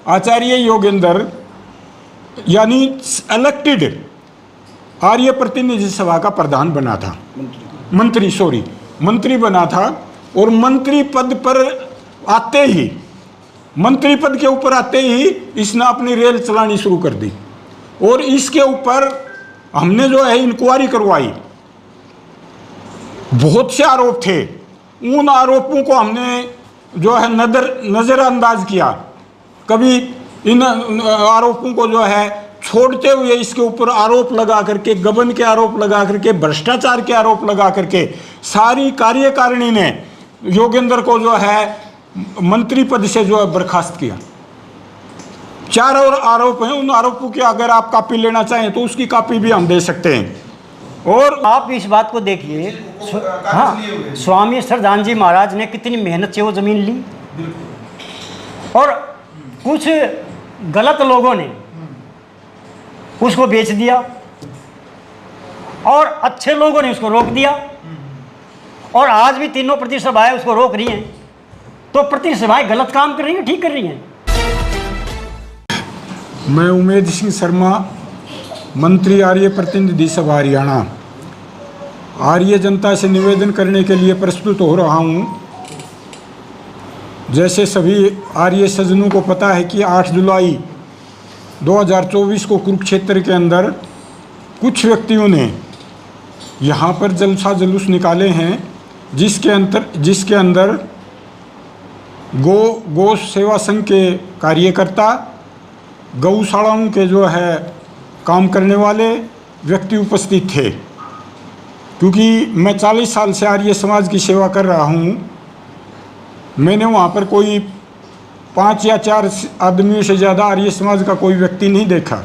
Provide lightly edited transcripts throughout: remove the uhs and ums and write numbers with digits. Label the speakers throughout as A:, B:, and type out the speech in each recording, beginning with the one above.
A: आचार्य योगेंद्र यानी इलेक्टेड आर्य प्रतिनिधि सभा का प्रधान बना था, मंत्री बना था। और मंत्री पद पर आते ही, मंत्री पद के ऊपर आते ही इसने अपनी रेल चलानी शुरू कर दी। और इसके ऊपर हमने जो है इंक्वायरी करवाई। बहुत से आरोप थे, उन आरोपों को हमने जो है नजरअंदाज किया। कभी इन आरोपों को जो है छोड़ते हुए इसके ऊपर आरोप लगा करके, गबन के आरोप लगा करके, भ्रष्टाचार के आरोप लगा करके सारी कार्यकारिणी ने योगेंद्र को जो है मंत्री पद से जो है बर्खास्त किया। 4 और आरोप हैं। उन आरोपों की अगर आप कॉपी लेना चाहें तो उसकी कॉपी भी हम दे सकते हैं। और
B: आप इस बात को देखिए, हाँ, स्वामी श्रद्धानंद जी महाराज ने कितनी मेहनत से वो जमीन ली, और कुछ गलत लोगों ने उसको बेच दिया, और अच्छे लोगों ने उसको रोक दिया। और आज भी तीनों प्रति सभाएं उसको रोक रही हैं। तो प्रति सभाएं गलत काम कर रही हैं, ठीक कर रही हैं।
A: मैं उमेद सिंह शर्मा, मंत्री आर्य प्रतिनिधि सभा हरियाणा, आर्य जनता से निवेदन करने के लिए प्रस्तुत हो रहा हूं। जैसे सभी आर्य सज्जनों को पता है कि 8 जुलाई 2024 को कुरुक्षेत्र के अंदर कुछ व्यक्तियों ने यहाँ पर जलसा जुलूस निकाले हैं, जिसके अंदर गौ सेवा संघ के कार्यकर्ता, गौशालाओं के जो है काम करने वाले व्यक्ति उपस्थित थे। क्योंकि मैं 40 साल से आर्य समाज की सेवा कर रहा हूँ, मैंने वहाँ पर कोई 5 या 4 आदमियों से ज़्यादा आर्य समाज का कोई व्यक्ति नहीं देखा।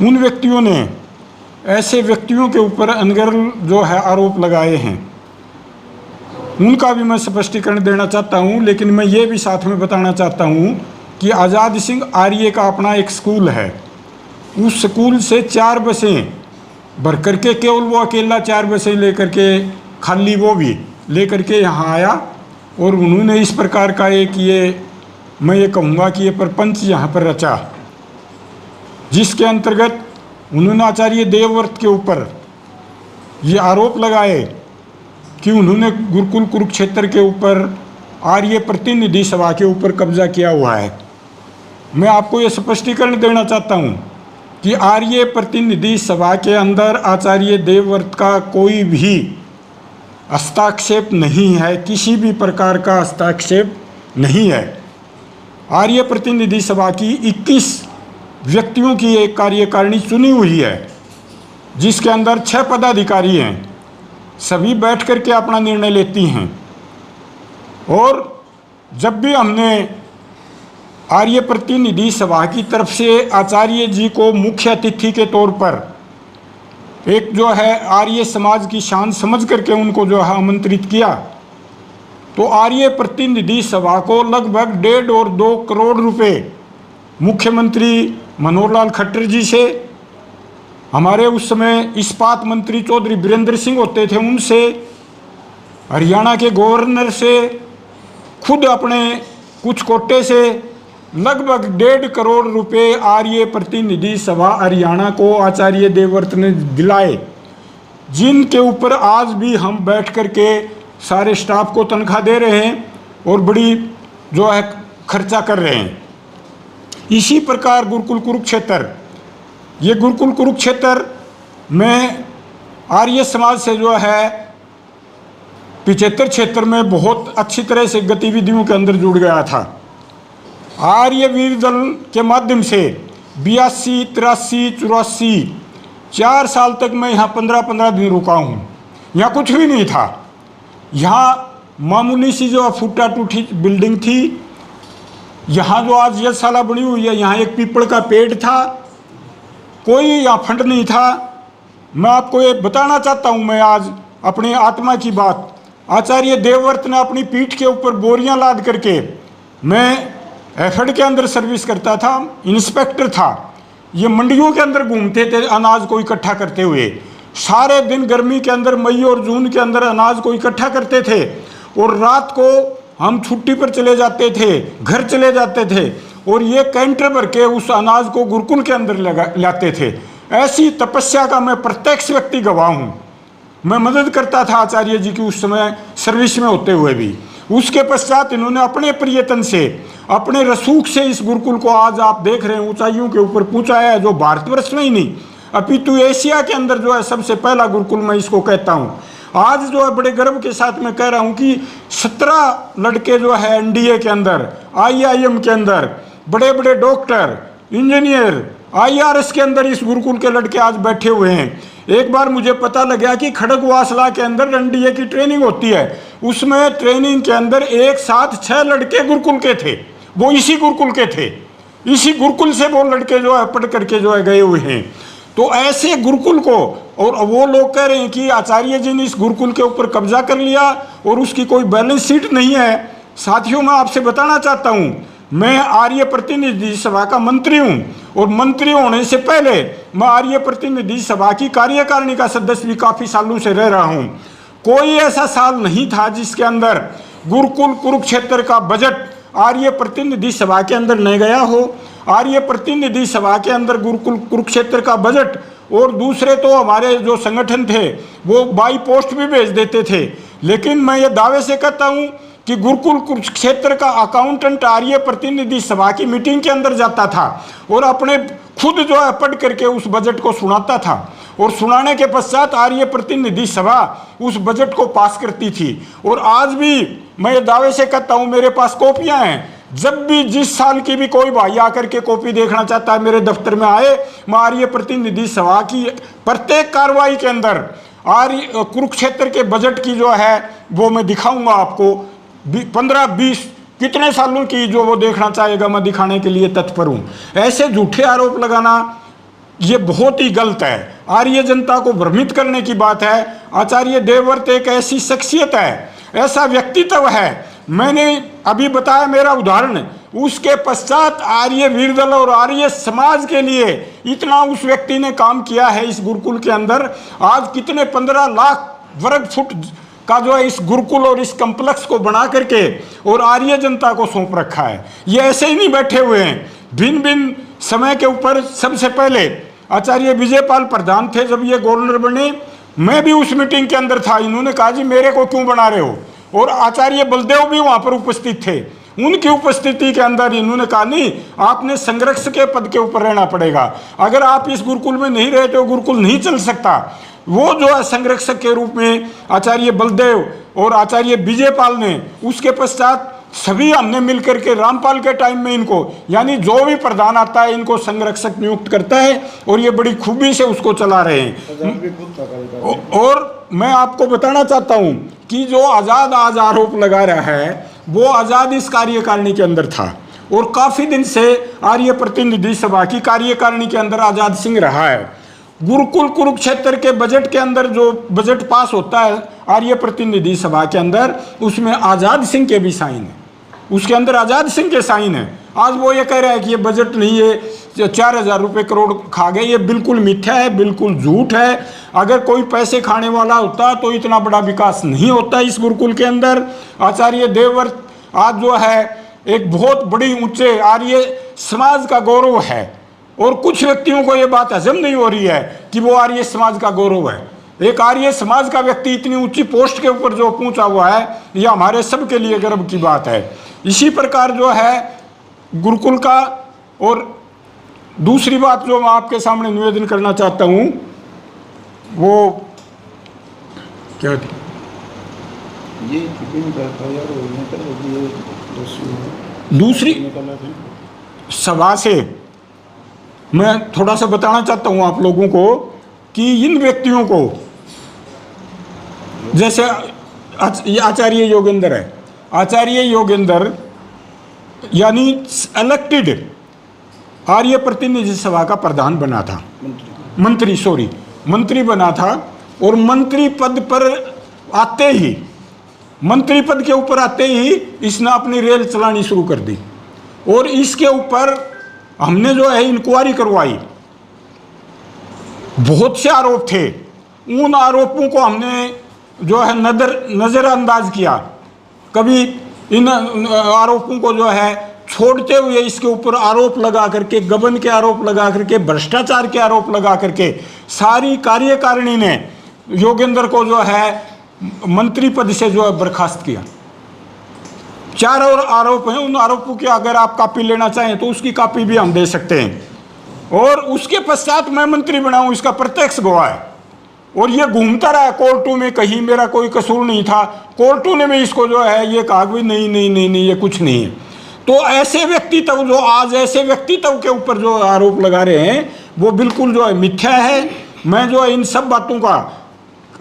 A: उन व्यक्तियों ने ऐसे व्यक्तियों के ऊपर अनगढ़ जो है आरोप लगाए हैं, उनका भी मैं स्पष्टीकरण देना चाहता हूं। लेकिन मैं ये भी साथ में बताना चाहता हूं कि आज़ाद सिंह आर्य का अपना एक स्कूल है। उस स्कूल से 4 बसें भर करके, केवल वो अकेला 4 बसें लेकर के, खाली वो भी लेकर के यहाँ आया। और उन्होंने इस प्रकार का मैं ये कहूँगा कि ये प्रपंच यहाँ पर रचा, जिसके अंतर्गत उन्होंने आचार्य देवव्रत के ऊपर ये आरोप लगाए कि उन्होंने गुरुकुल कुरुक्षेत्र के ऊपर आर्य प्रतिनिधि सभा के ऊपर कब्जा किया हुआ है। मैं आपको ये स्पष्टीकरण देना चाहता हूँ कि आर्य प्रतिनिधि सभा के अंदर आचार्य देवव्रत का कोई भी हस्ताक्षेप नहीं है, किसी भी प्रकार का हस्ताक्षेप नहीं है। आर्य प्रतिनिधि सभा की 21 व्यक्तियों की एक कार्यकारिणी चुनी हुई है, जिसके अंदर 6 पदाधिकारी हैं। सभी बैठ कर के अपना निर्णय लेती हैं। और जब भी हमने आर्य प्रतिनिधि सभा की तरफ से आचार्य जी को मुख्य अतिथि के तौर पर एक जो है आर्य समाज की शान समझ करके उनको जो है आमंत्रित किया, तो आर्य प्रतिनिधि सभा को लगभग 1.5 और 2 करोड़ रुपए मुख्यमंत्री मनोहर लाल खट्टर जी से, हमारे उस समय इस्पात मंत्री चौधरी वीरेंद्र सिंह होते थे उनसे, हरियाणा के गवर्नर से, खुद अपने कुछ कोटे से लगभग 1.5 करोड़ रुपए आर्य प्रतिनिधि सभा हरियाणा को आचार्य देवव्रत ने दिलाए, जिनके ऊपर आज भी हम बैठ कर के सारे स्टाफ को तनख्वाह दे रहे हैं और बड़ी जो है खर्चा कर रहे हैं। इसी प्रकार गुरुकुल कुरुक्षेत्र, ये गुरुकुल कुरुक्षेत्र में आर्य समाज से जो है 75 क्षेत्र में बहुत अच्छी तरह से गतिविधियों के अंदर जुड़ गया था। आर्य वीर दल के माध्यम से 82, 83, 84 4 साल तक मैं यहाँ 15-15 दिन रुका हूँ। यहाँ कुछ भी नहीं था। यहाँ मामूली सी जो फूटा टूटी बिल्डिंग थी। यहाँ जो आज यशशाला बनी हुई है, यहाँ एक पीपल का पेड़ था, कोई यहाँ फंड नहीं था। मैं आपको ये बताना चाहता हूँ, मैं आज अपनी आत्मा की बात, आचार्य देवव्रत ने अपनी पीठ के ऊपर बोरियां लाद करके, मैं एफएड के अंदर सर्विस करता था, इंस्पेक्टर था, ये मंडियों के अंदर घूमते थे अनाज को इकट्ठा करते हुए। सारे दिन गर्मी के अंदर, मई और जून के अंदर अनाज को इकट्ठा करते थे और रात को हम छुट्टी पर चले जाते थे, घर चले जाते थे और ये कैंटर भर के उस अनाज को गुरुकुल के अंदर लाते थे। ऐसी तपस्या का मैं प्रत्यक्ष व्यक्ति गवाह हूँ। मैं मदद करता था आचार्य जी की उस समय सर्विस में होते हुए भी। उसके पश्चात इन्होंने अपने प्रयत्न से, अपने रसूख से इस गुरुकुल को आज आप देख रहे हैं ऊंचाइयों के ऊपर पहुंचाया है, जो भारतवर्ष में ही नहीं अपितु एशिया के अंदर जो है सबसे पहला गुरुकुल मैं इसको कहता हूँ। आज जो है बड़े गर्व के साथ मैं कह रहा हूँ कि 17 लड़के जो है एनडीए के अंदर, आईआईएम के अंदर, बड़े बड़े डॉक्टर, इंजीनियर, आईआरएस के अंदर इस गुरुकुल के लड़के आज बैठे हुए हैं। एक बार मुझे पता लगा कि खड़गवासला के अंदर एनडीए की ट्रेनिंग होती है, उसमें ट्रेनिंग के अंदर एक साथ 6 लड़के गुरुकुल के थे, वो इसी गुरुकुल के थे, इसी गुरुकुल से वो लड़के जो है पढ़ करके जो है गए हुए हैं। तो ऐसे गुरुकुल को, और वो लोग कह रहे हैं कि आचार्य जी ने इस गुरुकुल के ऊपर कब्जा कर लिया और उसकी कोई बैलेंस शीट नहीं है। साथियों, मैं आपसे बताना चाहता हूँ, मैं आर्य प्रतिनिधि सभा का मंत्री हूँ और मंत्री होने से पहले मैं आर्य प्रतिनिधि सभा की कार्यकारिणी का सदस्य भी काफ़ी सालों से रह रहा हूँ। कोई ऐसा साल नहीं था जिसके अंदर गुरुकुल कुरुक्षेत्र का बजट आर्य प्रतिनिधि सभा के अंदर नहीं गया हो। आर्य प्रतिनिधि सभा के अंदर गुरुकुल कुरुक्षेत्र का बजट, और दूसरे तो हमारे जो संगठन थे वो बाई पोस्ट भी भेज देते थे। लेकिन मैं ये दावे से कहता हूँ कि गुरुकुल कुरुक्षेत्र का अकाउंटेंट आर्य प्रतिनिधि सभा की मीटिंग के अंदर जाता था और अपने खुद जो है पढ़ करके उस बजट को सुनाता था, और सुनाने के पश्चात आर्य प्रतिनिधि सभा उस बजट को पास करती थी। और आज भी मैं ये दावे से कहता हूँ, मेरे पास कॉपियाँ हैं। जब भी जिस साल की भी कोई भाई आकर के कॉपी देखना चाहता है मेरे दफ्तर में आए, मैं आर्य प्रतिनिधि सभा की प्रत्येक कार्रवाई के अंदर आर्य कुरुक्षेत्र के बजट की जो है वो मैं दिखाऊंगा आपको। 15-20 कितने सालों की जो वो देखना चाहेगा मैं दिखाने के लिए तत्पर हूँ। ऐसे झूठे आरोप लगाना ये बहुत ही गलत है, आर्य जनता को भ्रमित करने की बात है। आचार्य देवव्रत एक ऐसी शख्सियत है, ऐसा व्यक्तित्व है, मैंने अभी बताया मेरा उदाहरण, उसके पश्चात आर्य वीरदल और आर्य समाज के लिए इतना उस व्यक्ति ने काम किया है इस गुरुकुल के अंदर। आज कितने 15 लाख वर्ग फुट का जो है इस गुरुकुल और इस कम्प्लेक्स को बना करके और आर्य जनता को सौंप रखा है। ये ऐसे ही नहीं बैठे हुए हैं, भिन्न भिन्न समय के ऊपर। सबसे पहले आचार्य विजयपाल प्रधान थे, जब ये गवर्नर बने मैं भी उस मीटिंग के अंदर था। इन्होंने कहा जी मेरे को क्यों बना रहे हो, और आचार्य बलदेव भी वहाँ पर उपस्थित थे। उनकी उपस्थिति के अंदर इन्होंने कहा नहीं, आपने संरक्षक के पद के ऊपर रहना पड़ेगा, अगर आप इस गुरुकुल में नहीं रहते हो गुरुकुल नहीं चल सकता। वो जो है संरक्षक के रूप में आचार्य बलदेव और आचार्य विजयपाल ने, उसके पश्चात सभी हमने मिलकर के रामपाल के टाइम में इनको, यानी जो भी प्रधान आता है इनको संरक्षक नियुक्त करता है और ये बड़ी खूबी से उसको चला रहे हैं। और मैं आपको बताना चाहता हूं कि जो आज़ाद आज आरोप लगा रहा है वो आज़ाद इस कार्यकारिणी के अंदर था और काफ़ी दिन से आर्य प्रतिनिधि सभा की कार्यकारिणी के अंदर आज़ाद सिंह रहा है। गुरुकुल कुरुक्षेत्र के बजट के अंदर जो बजट पास होता है आर्य प्रतिनिधि सभा के अंदर, उसमें आज़ाद सिंह के भी साइन है, उसके अंदर आज़ाद सिंह के साइन है। आज वो ये कह रहा है कि ये बजट नहीं है, 4000 रुपये करोड़ खा गए, ये बिल्कुल मिथ्या है, बिल्कुल झूठ है। अगर कोई पैसे खाने वाला होता तो इतना बड़ा विकास नहीं होता इस गुरुकुल के अंदर। आचार्य देवव्रत आज जो है एक बहुत बड़ी ऊंचे आर्य समाज का गौरव है, और कुछ व्यक्तियों को ये बात हजम नहीं हो रही है कि वो आर्य समाज का गौरव है। एक आर्य समाज का व्यक्ति इतनी ऊंची पोस्ट के ऊपर जो पहुंचा हुआ है, यह हमारे सब के लिए गर्व की बात है। इसी प्रकार जो है गुरुकुल का, और दूसरी बात जो मैं आपके सामने निवेदन करना चाहता हूं वो क्या थी, दूसरी सभा से मैं थोड़ा सा बताना चाहता हूं आप लोगों को कि इन व्यक्तियों को, जैसे आचार्य योगेंद्र है, आचार्य योगेंद्र यानी इलेक्टेड आर्य प्रतिनिधि सभा का प्रधान बना था, मंत्री बना था, और मंत्री पद पर आते ही, मंत्री पद के ऊपर आते ही इसने अपनी रेल चलानी शुरू कर दी, और इसके ऊपर हमने जो है इंक्वायरी करवाई। बहुत से आरोप थे, उन आरोपों को हमने जो है नज़रअंदाज किया। कभी इन आरोपों को जो है छोड़ते हुए इसके ऊपर आरोप लगा करके, गबन के आरोप लगा करके, भ्रष्टाचार के आरोप लगा करके सारी कार्यकारिणी ने योगेंद्र को जो है मंत्री पद से जो है बर्खास्त किया। 4 और आरोप हैं, उन आरोपों की अगर आप कॉपी लेना चाहें तो उसकी कॉपी भी हम दे सकते हैं। और उसके पश्चात मैं मंत्री बना हूं, इसका प्रत्यक्ष गवाह है। और ये घूमता रहा कोर्टों में, कहीं मेरा कोई कसूर नहीं था। कोर्टों ने भी इसको जो है ये कहा कि नहीं नहीं नहीं नहीं ये कुछ नहीं है। तो ऐसे व्यक्तित्व जो आज ऐसे व्यक्तित्व के ऊपर जो आरोप लगा रहे हैं वो बिल्कुल जो है मिथ्या है। मैं जो है इन सब बातों का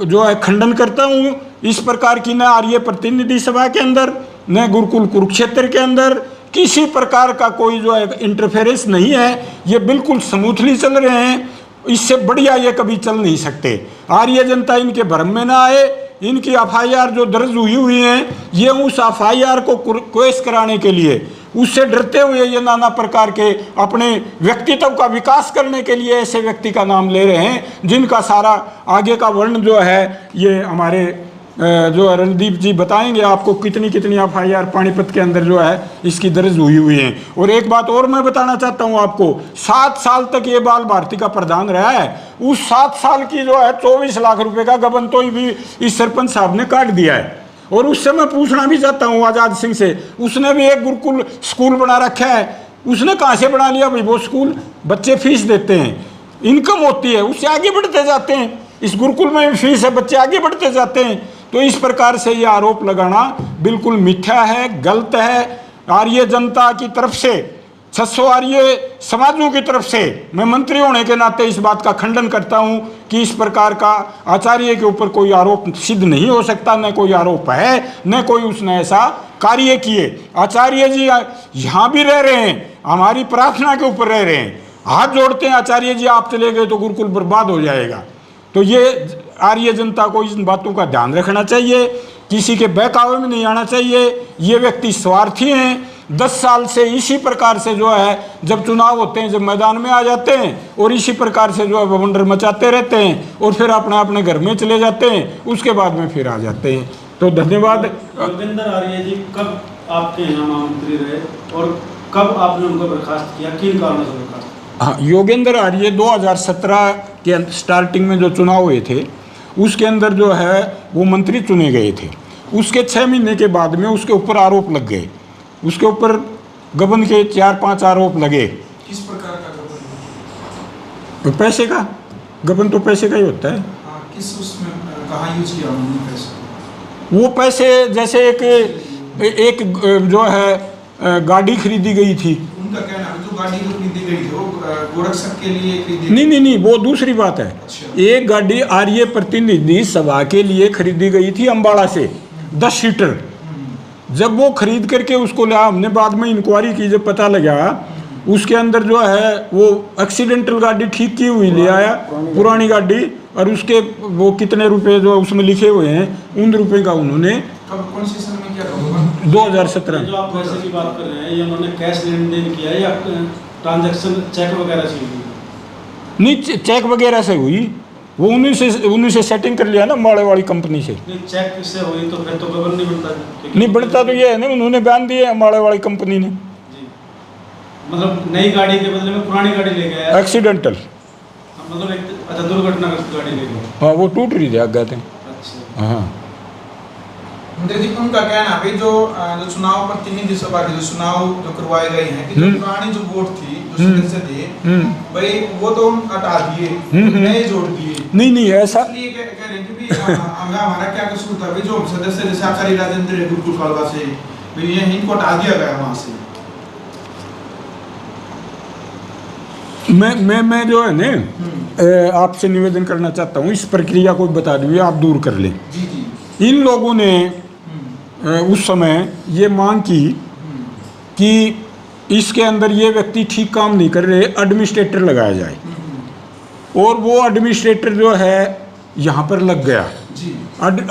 A: जो है खंडन करता हूँ। इस प्रकार की न आर्य प्रतिनिधि सभा के अंदर, न गुरुकुल कुरुक्षेत्र के अंदर किसी प्रकार का कोई जो है इंटरफेरेंस नहीं है। ये बिल्कुल स्मूथली चल रहे हैं, इससे बढ़िया ये कभी चल नहीं सकते। आर्य जनता इनके भ्रम में ना आए। इनकी एफआईआर जो दर्ज हुई हैं, ये उस एफआईआर को केस कराने के लिए, उससे डरते हुए ये नाना प्रकार के अपने व्यक्तित्व का विकास करने के लिए ऐसे व्यक्ति का नाम ले रहे हैं जिनका सारा आगे का वर्ण जो है ये हमारे जो रणदीप जी बताएंगे आपको कितनी कितनी एफआईआर पानीपत के अंदर जो है इसकी दर्ज हुई है। और एक बात और मैं बताना चाहता हूं आपको, 7 साल तक ये बाल भारती का प्रधान रहा है। उस 7 साल की जो है 24 लाख रुपए का गबन तो भी इस सरपंच साहब ने काट दिया है। और उससे मैं पूछना भी चाहता हूँ आजाद सिंह से, उसने भी एक गुरुकुल स्कूल बना रखा है, उसने कहाँ से बना लिया भाई वो स्कूल? बच्चे फीस देते हैं, इनकम होती है, उससे आगे बढ़ते जाते हैं। इस गुरुकुल में भी फीस है, बच्चे आगे बढ़ते जाते हैं। तो इस प्रकार से ये आरोप लगाना बिल्कुल मिथ्या है, गलत है। आर्य जनता की तरफ से, 600 आर्य समाजों की तरफ से मैं मंत्री होने के नाते इस बात का खंडन करता हूं कि इस प्रकार का आचार्य के ऊपर कोई आरोप सिद्ध नहीं हो सकता, न कोई आरोप है, न कोई उसने ऐसा कार्य किए। आचार्य जी यहाँ भी रह रहे हैं, हमारी प्रार्थना के ऊपर रह रहे हैं, हाथ जोड़ते हैं आचार्य जी आप चले गए तो गुरुकुल बर्बाद हो जाएगा। तो ये आर्य जनता को इन बातों का ध्यान रखना चाहिए, किसी के बहकावे में नहीं आना चाहिए। ये व्यक्ति स्वार्थी हैं, 10 साल से इसी प्रकार से जो है जब चुनाव होते हैं, जब मैदान में आ जाते हैं और इसी प्रकार से जो है बवंडर मचाते रहते हैं और फिर अपने अपने घर में चले जाते हैं, उसके बाद में फिर आ जाते हैं। तो धन्यवाद।
C: योगेंद्र आर्य जी कब आपके यहाँ महामंत्री रहे और कब आपने उनको बर्खास्त किया, किन कारणों से बर्खास्त?
A: हाँ, योगेंद्र आर्य 2017 के स्टार्टिंग में जो चुनाव हुए थे उसके अंदर जो है वो मंत्री चुने गए थे। उसके 6 महीने के बाद में उसके ऊपर आरोप लग गए, उसके ऊपर गबन के 4-5 आरोप लगे।
D: किस प्रकार का गबन?
A: पैसे का गबन तो पैसे का ही होता है।
D: हाँ, किस उसमें कहाँ यूज किया उन्होंने पैसे?
A: वो पैसे जैसे एक जो है गाड़ी खरीदी गई थी।
D: उनका कहना है जो गाड़ी जो खरीदी गई थी वो गोरक्षक के लिए खरीदी?
A: नहीं, वो दूसरी बात है।
D: अच्छा।
A: एक गाड़ी आर्य प्रतिनिधि सभा के लिए खरीदी गई थी अम्बाड़ा से, 10 सीटर। जब वो खरीद करके उसको लिया, हमने बाद में इंक्वायरी की, जब पता लगा उसके अंदर जो है वो एक्सीडेंटल गाड़ी ठीक की हुई ले आया, पुरानी गाड़ी, और उसके वो कितने रुपए जो उसमें लिखे हुए हैं उन रुपए का उन्होंने
D: कौन सी सन में किया था?
A: 2017।
C: जो आप पैसे की बात कर रहे हैं, ये उन्होंने कैश लेन देन किया है या ट्रांजैक्शन चेक वगैरह से हुई?
A: नहीं, चेक वगैरह से हुई, वो उन्हीं से सेटिंग कर लिया ना माड़े वाली कंपनी से।
C: नहीं, चेक से हुई तो फिर तो गबन नहीं बनता।
A: नहीं बनता तो ये है ना, उन्होंने बयान दिए माड़े वाली कंपनी ने।
C: जी, मतलब नई गाड़ी के बदले में पुरानी गाड़ी ले गया?
A: एक्सीडेंटल,
C: मतलब एक अच्छा दुर्घटनाग्रस्त गाड़ी ले गया।
A: हाँ, वो टूट रही थी आगे थे।
C: अच्छा,
A: हाँ,
D: मंत्री जी उनका कहना है जो चुनाव प्रतिनिधि सभा के जो चुनाव जो करवाए गए हैं कि जो पुरानी जो वोट थी, जो सदस्य थे भाई वो तो हटा दिए, नए जोड़ दिए।
A: नहीं ऐसा
D: इसलिए कह रहे हैं कि भी हमारा क्या कसूर था भाई, जो सदस्य जैसे आचार्य राजेंद्र है गुरुकुल कलवा से, भाई ये इनको हटा दिया गया वहां से।
A: मैं जो है ना आपसे निवेदन करना चाहता हूँ, इस प्रक्रिया को बता दीजिए, आप दूर कर लें।
D: जी जी।
A: इन लोगों ने उस समय ये मांग की कि इसके अंदर ये व्यक्ति ठीक काम नहीं कर रहे, एडमिनिस्ट्रेटर लगाया जाए। और वो एडमिनिस्ट्रेटर जो है यहाँ पर लग गया
D: जी।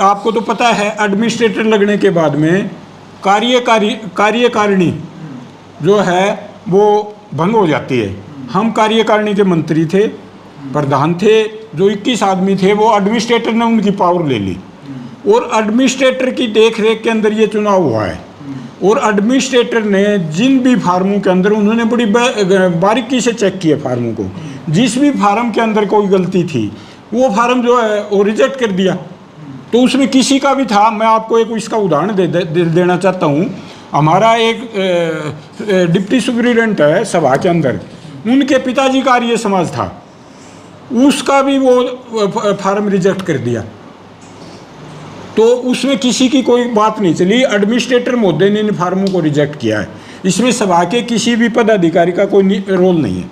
A: आपको तो पता है, एडमिनिस्ट्रेटर लगने के बाद में कार्यकारिणी जो है वो भंग हो जाती है। हम कार्यकारिणी के मंत्री थे, प्रधान थे, जो 21 आदमी थे, वो एडमिनिस्ट्रेटर ने उनकी पावर ले ली और एडमिनिस्ट्रेटर की देख रेख के अंदर ये चुनाव हुआ है। और एडमिनिस्ट्रेटर ने जिन भी फार्मों के अंदर उन्होंने बड़ी बारीकी से चेक किया फार्मों को, जिस भी फार्म के अंदर कोई गलती थी वो फार्म जो है वो रिजेक्ट कर दिया। तो उसमें किसी का भी था, मैं आपको एक इसका उदाहरण देना चाहता हूँ। हमारा एक डिप्टी सुपरिटेंडेंट है सभा के अंदर, उनके पिताजी का आर्य समाज था, उसका भी वो फार्म रिजेक्ट कर दिया। तो उसमें किसी की कोई बात नहीं चली, एडमिनिस्ट्रेटर महोदय ने इन फार्मों को रिजेक्ट किया है। इसमें सभा के किसी भी पदाधिकारी का कोई रोल नहीं है,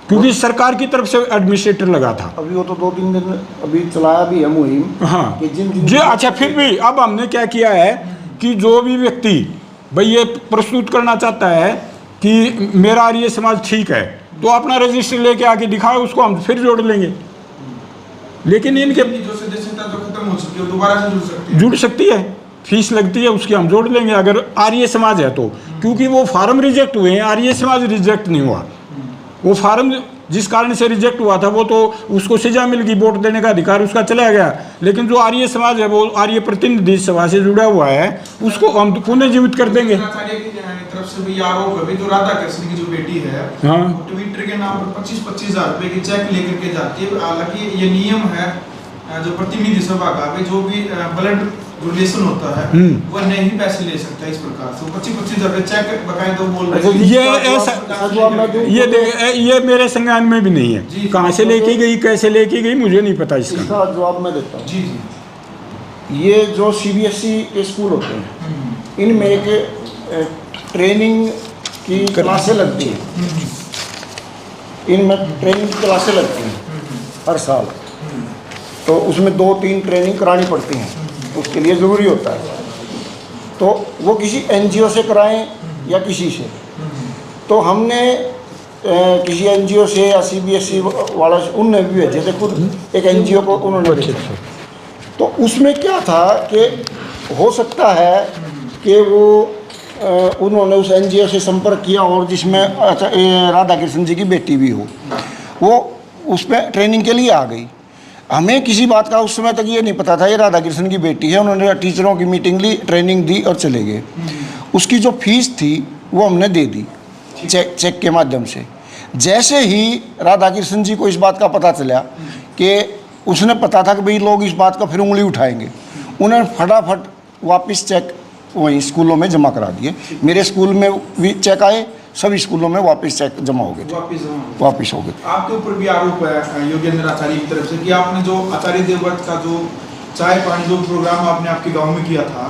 A: क्योंकि सरकार की तरफ से एडमिनिस्ट्रेटर लगा था।
E: अभी वो तो 2-3 दिन अभी चलाया भी है मुहिम।
A: हाँ
E: कि
A: जी, अच्छा फिर भी अब हमने क्या किया है कि जो भी व्यक्ति भाई ये प्रस्तुत करना चाहता है कि मेरा आर्य समाज ठीक है, तो अपना रजिस्टर लेके आके दिखाओ, उसको हम फिर जोड़ लेंगे। लेकिन इनके
D: जो सदस्यता जो खत्म हो चुकी है दोबारा से
A: जुड़ सकती है, फीस लगती है उसकी, हम जोड़ लेंगे अगर आर्य समाज है तो। क्योंकि वो फार्म रिजेक्ट हुए हैं, आर्य समाज रिजेक्ट नहीं हुआ। वो फार्म जिस कारण से रिजेक्ट हुआ था वो तो उसको सजा मिल गई, वोट देने का अधिकार उसका चला गया। लेकिन जो आर्य समाज है वो आर्य प्रतिनिधि सभा से जुड़ा हुआ है, उसको हम पुनर्जीवित कर देंगे।
D: तरफ से भी आरोप है जो राधा कृष्ण की जो बेटी है,
A: हाँ,
D: ट्विटर के नाम पर 25-25 हजार रुपए की चेक लेकर के जाती है। हालांकि ये नियम है जो प्रतिनिधि सभा का भी, जो भी ब्लड डोनेशन होता है वो नहीं पैसे ले सकता इस प्रकार से। 25-25 हजार चेक बकायदा बोल रहे हैं।
A: ये मेरे संज्ञान में भी नहीं है, कहाँ से लेके गई कैसे लेके गई मुझे नहीं पता इसका
E: जवाब मैं देता हूँ।
D: जी जी,
E: ये जो CBSE के स्कूल होते हैं इनमें एक ट्रेनिंग की क्लासें लगती हैं, इनमें ट्रेनिंग की क्लासें लगती हैं हर साल। तो उसमें 2-3 ट्रेनिंग करानी पड़ती हैं, उसके लिए ज़रूरी होता है। तो वो किसी NGO से कराएं या किसी से, तो हमने किसी NGO से या CBSE वाला उनने भी भेजे थे, खुद एक NGO को उन्होंने भेजा। तो उसमें क्या था कि हो सकता है कि वो उन्होंने उस NGO से संपर्क किया और जिसमें राधा कृष्ण जी की बेटी भी हो, वो उस पर ट्रेनिंग के लिए आ गई। हमें किसी बात का उस समय तक ये नहीं पता था ये राधा कृष्ण की बेटी है। उन्होंने टीचरों की मीटिंग ली, ट्रेनिंग दी और चले गए। उसकी जो फीस थी वो हमने दे दी चेक के माध्यम से। जैसे ही राधा कृष्ण जी को इस बात का पता चला कि उसने पता था कि भाई लोग इस बात का फिर उंगली उठाएंगे, उन्होंने फटाफट वापस चेक वहीं स्कूलों में जमा करा दिए। मेरे स्कूल में भी चेक आए, सभी स्कूलों में वापस चेक जमा हो गए, वापस हो गए।
D: आपके ऊपर भी आरोप है योगेंद्र आचार्य की तरफ से कि आपने जो आचार्य देवव्रत का जो चाय पानी जो प्रोग्राम आपने आपके गांव में किया था,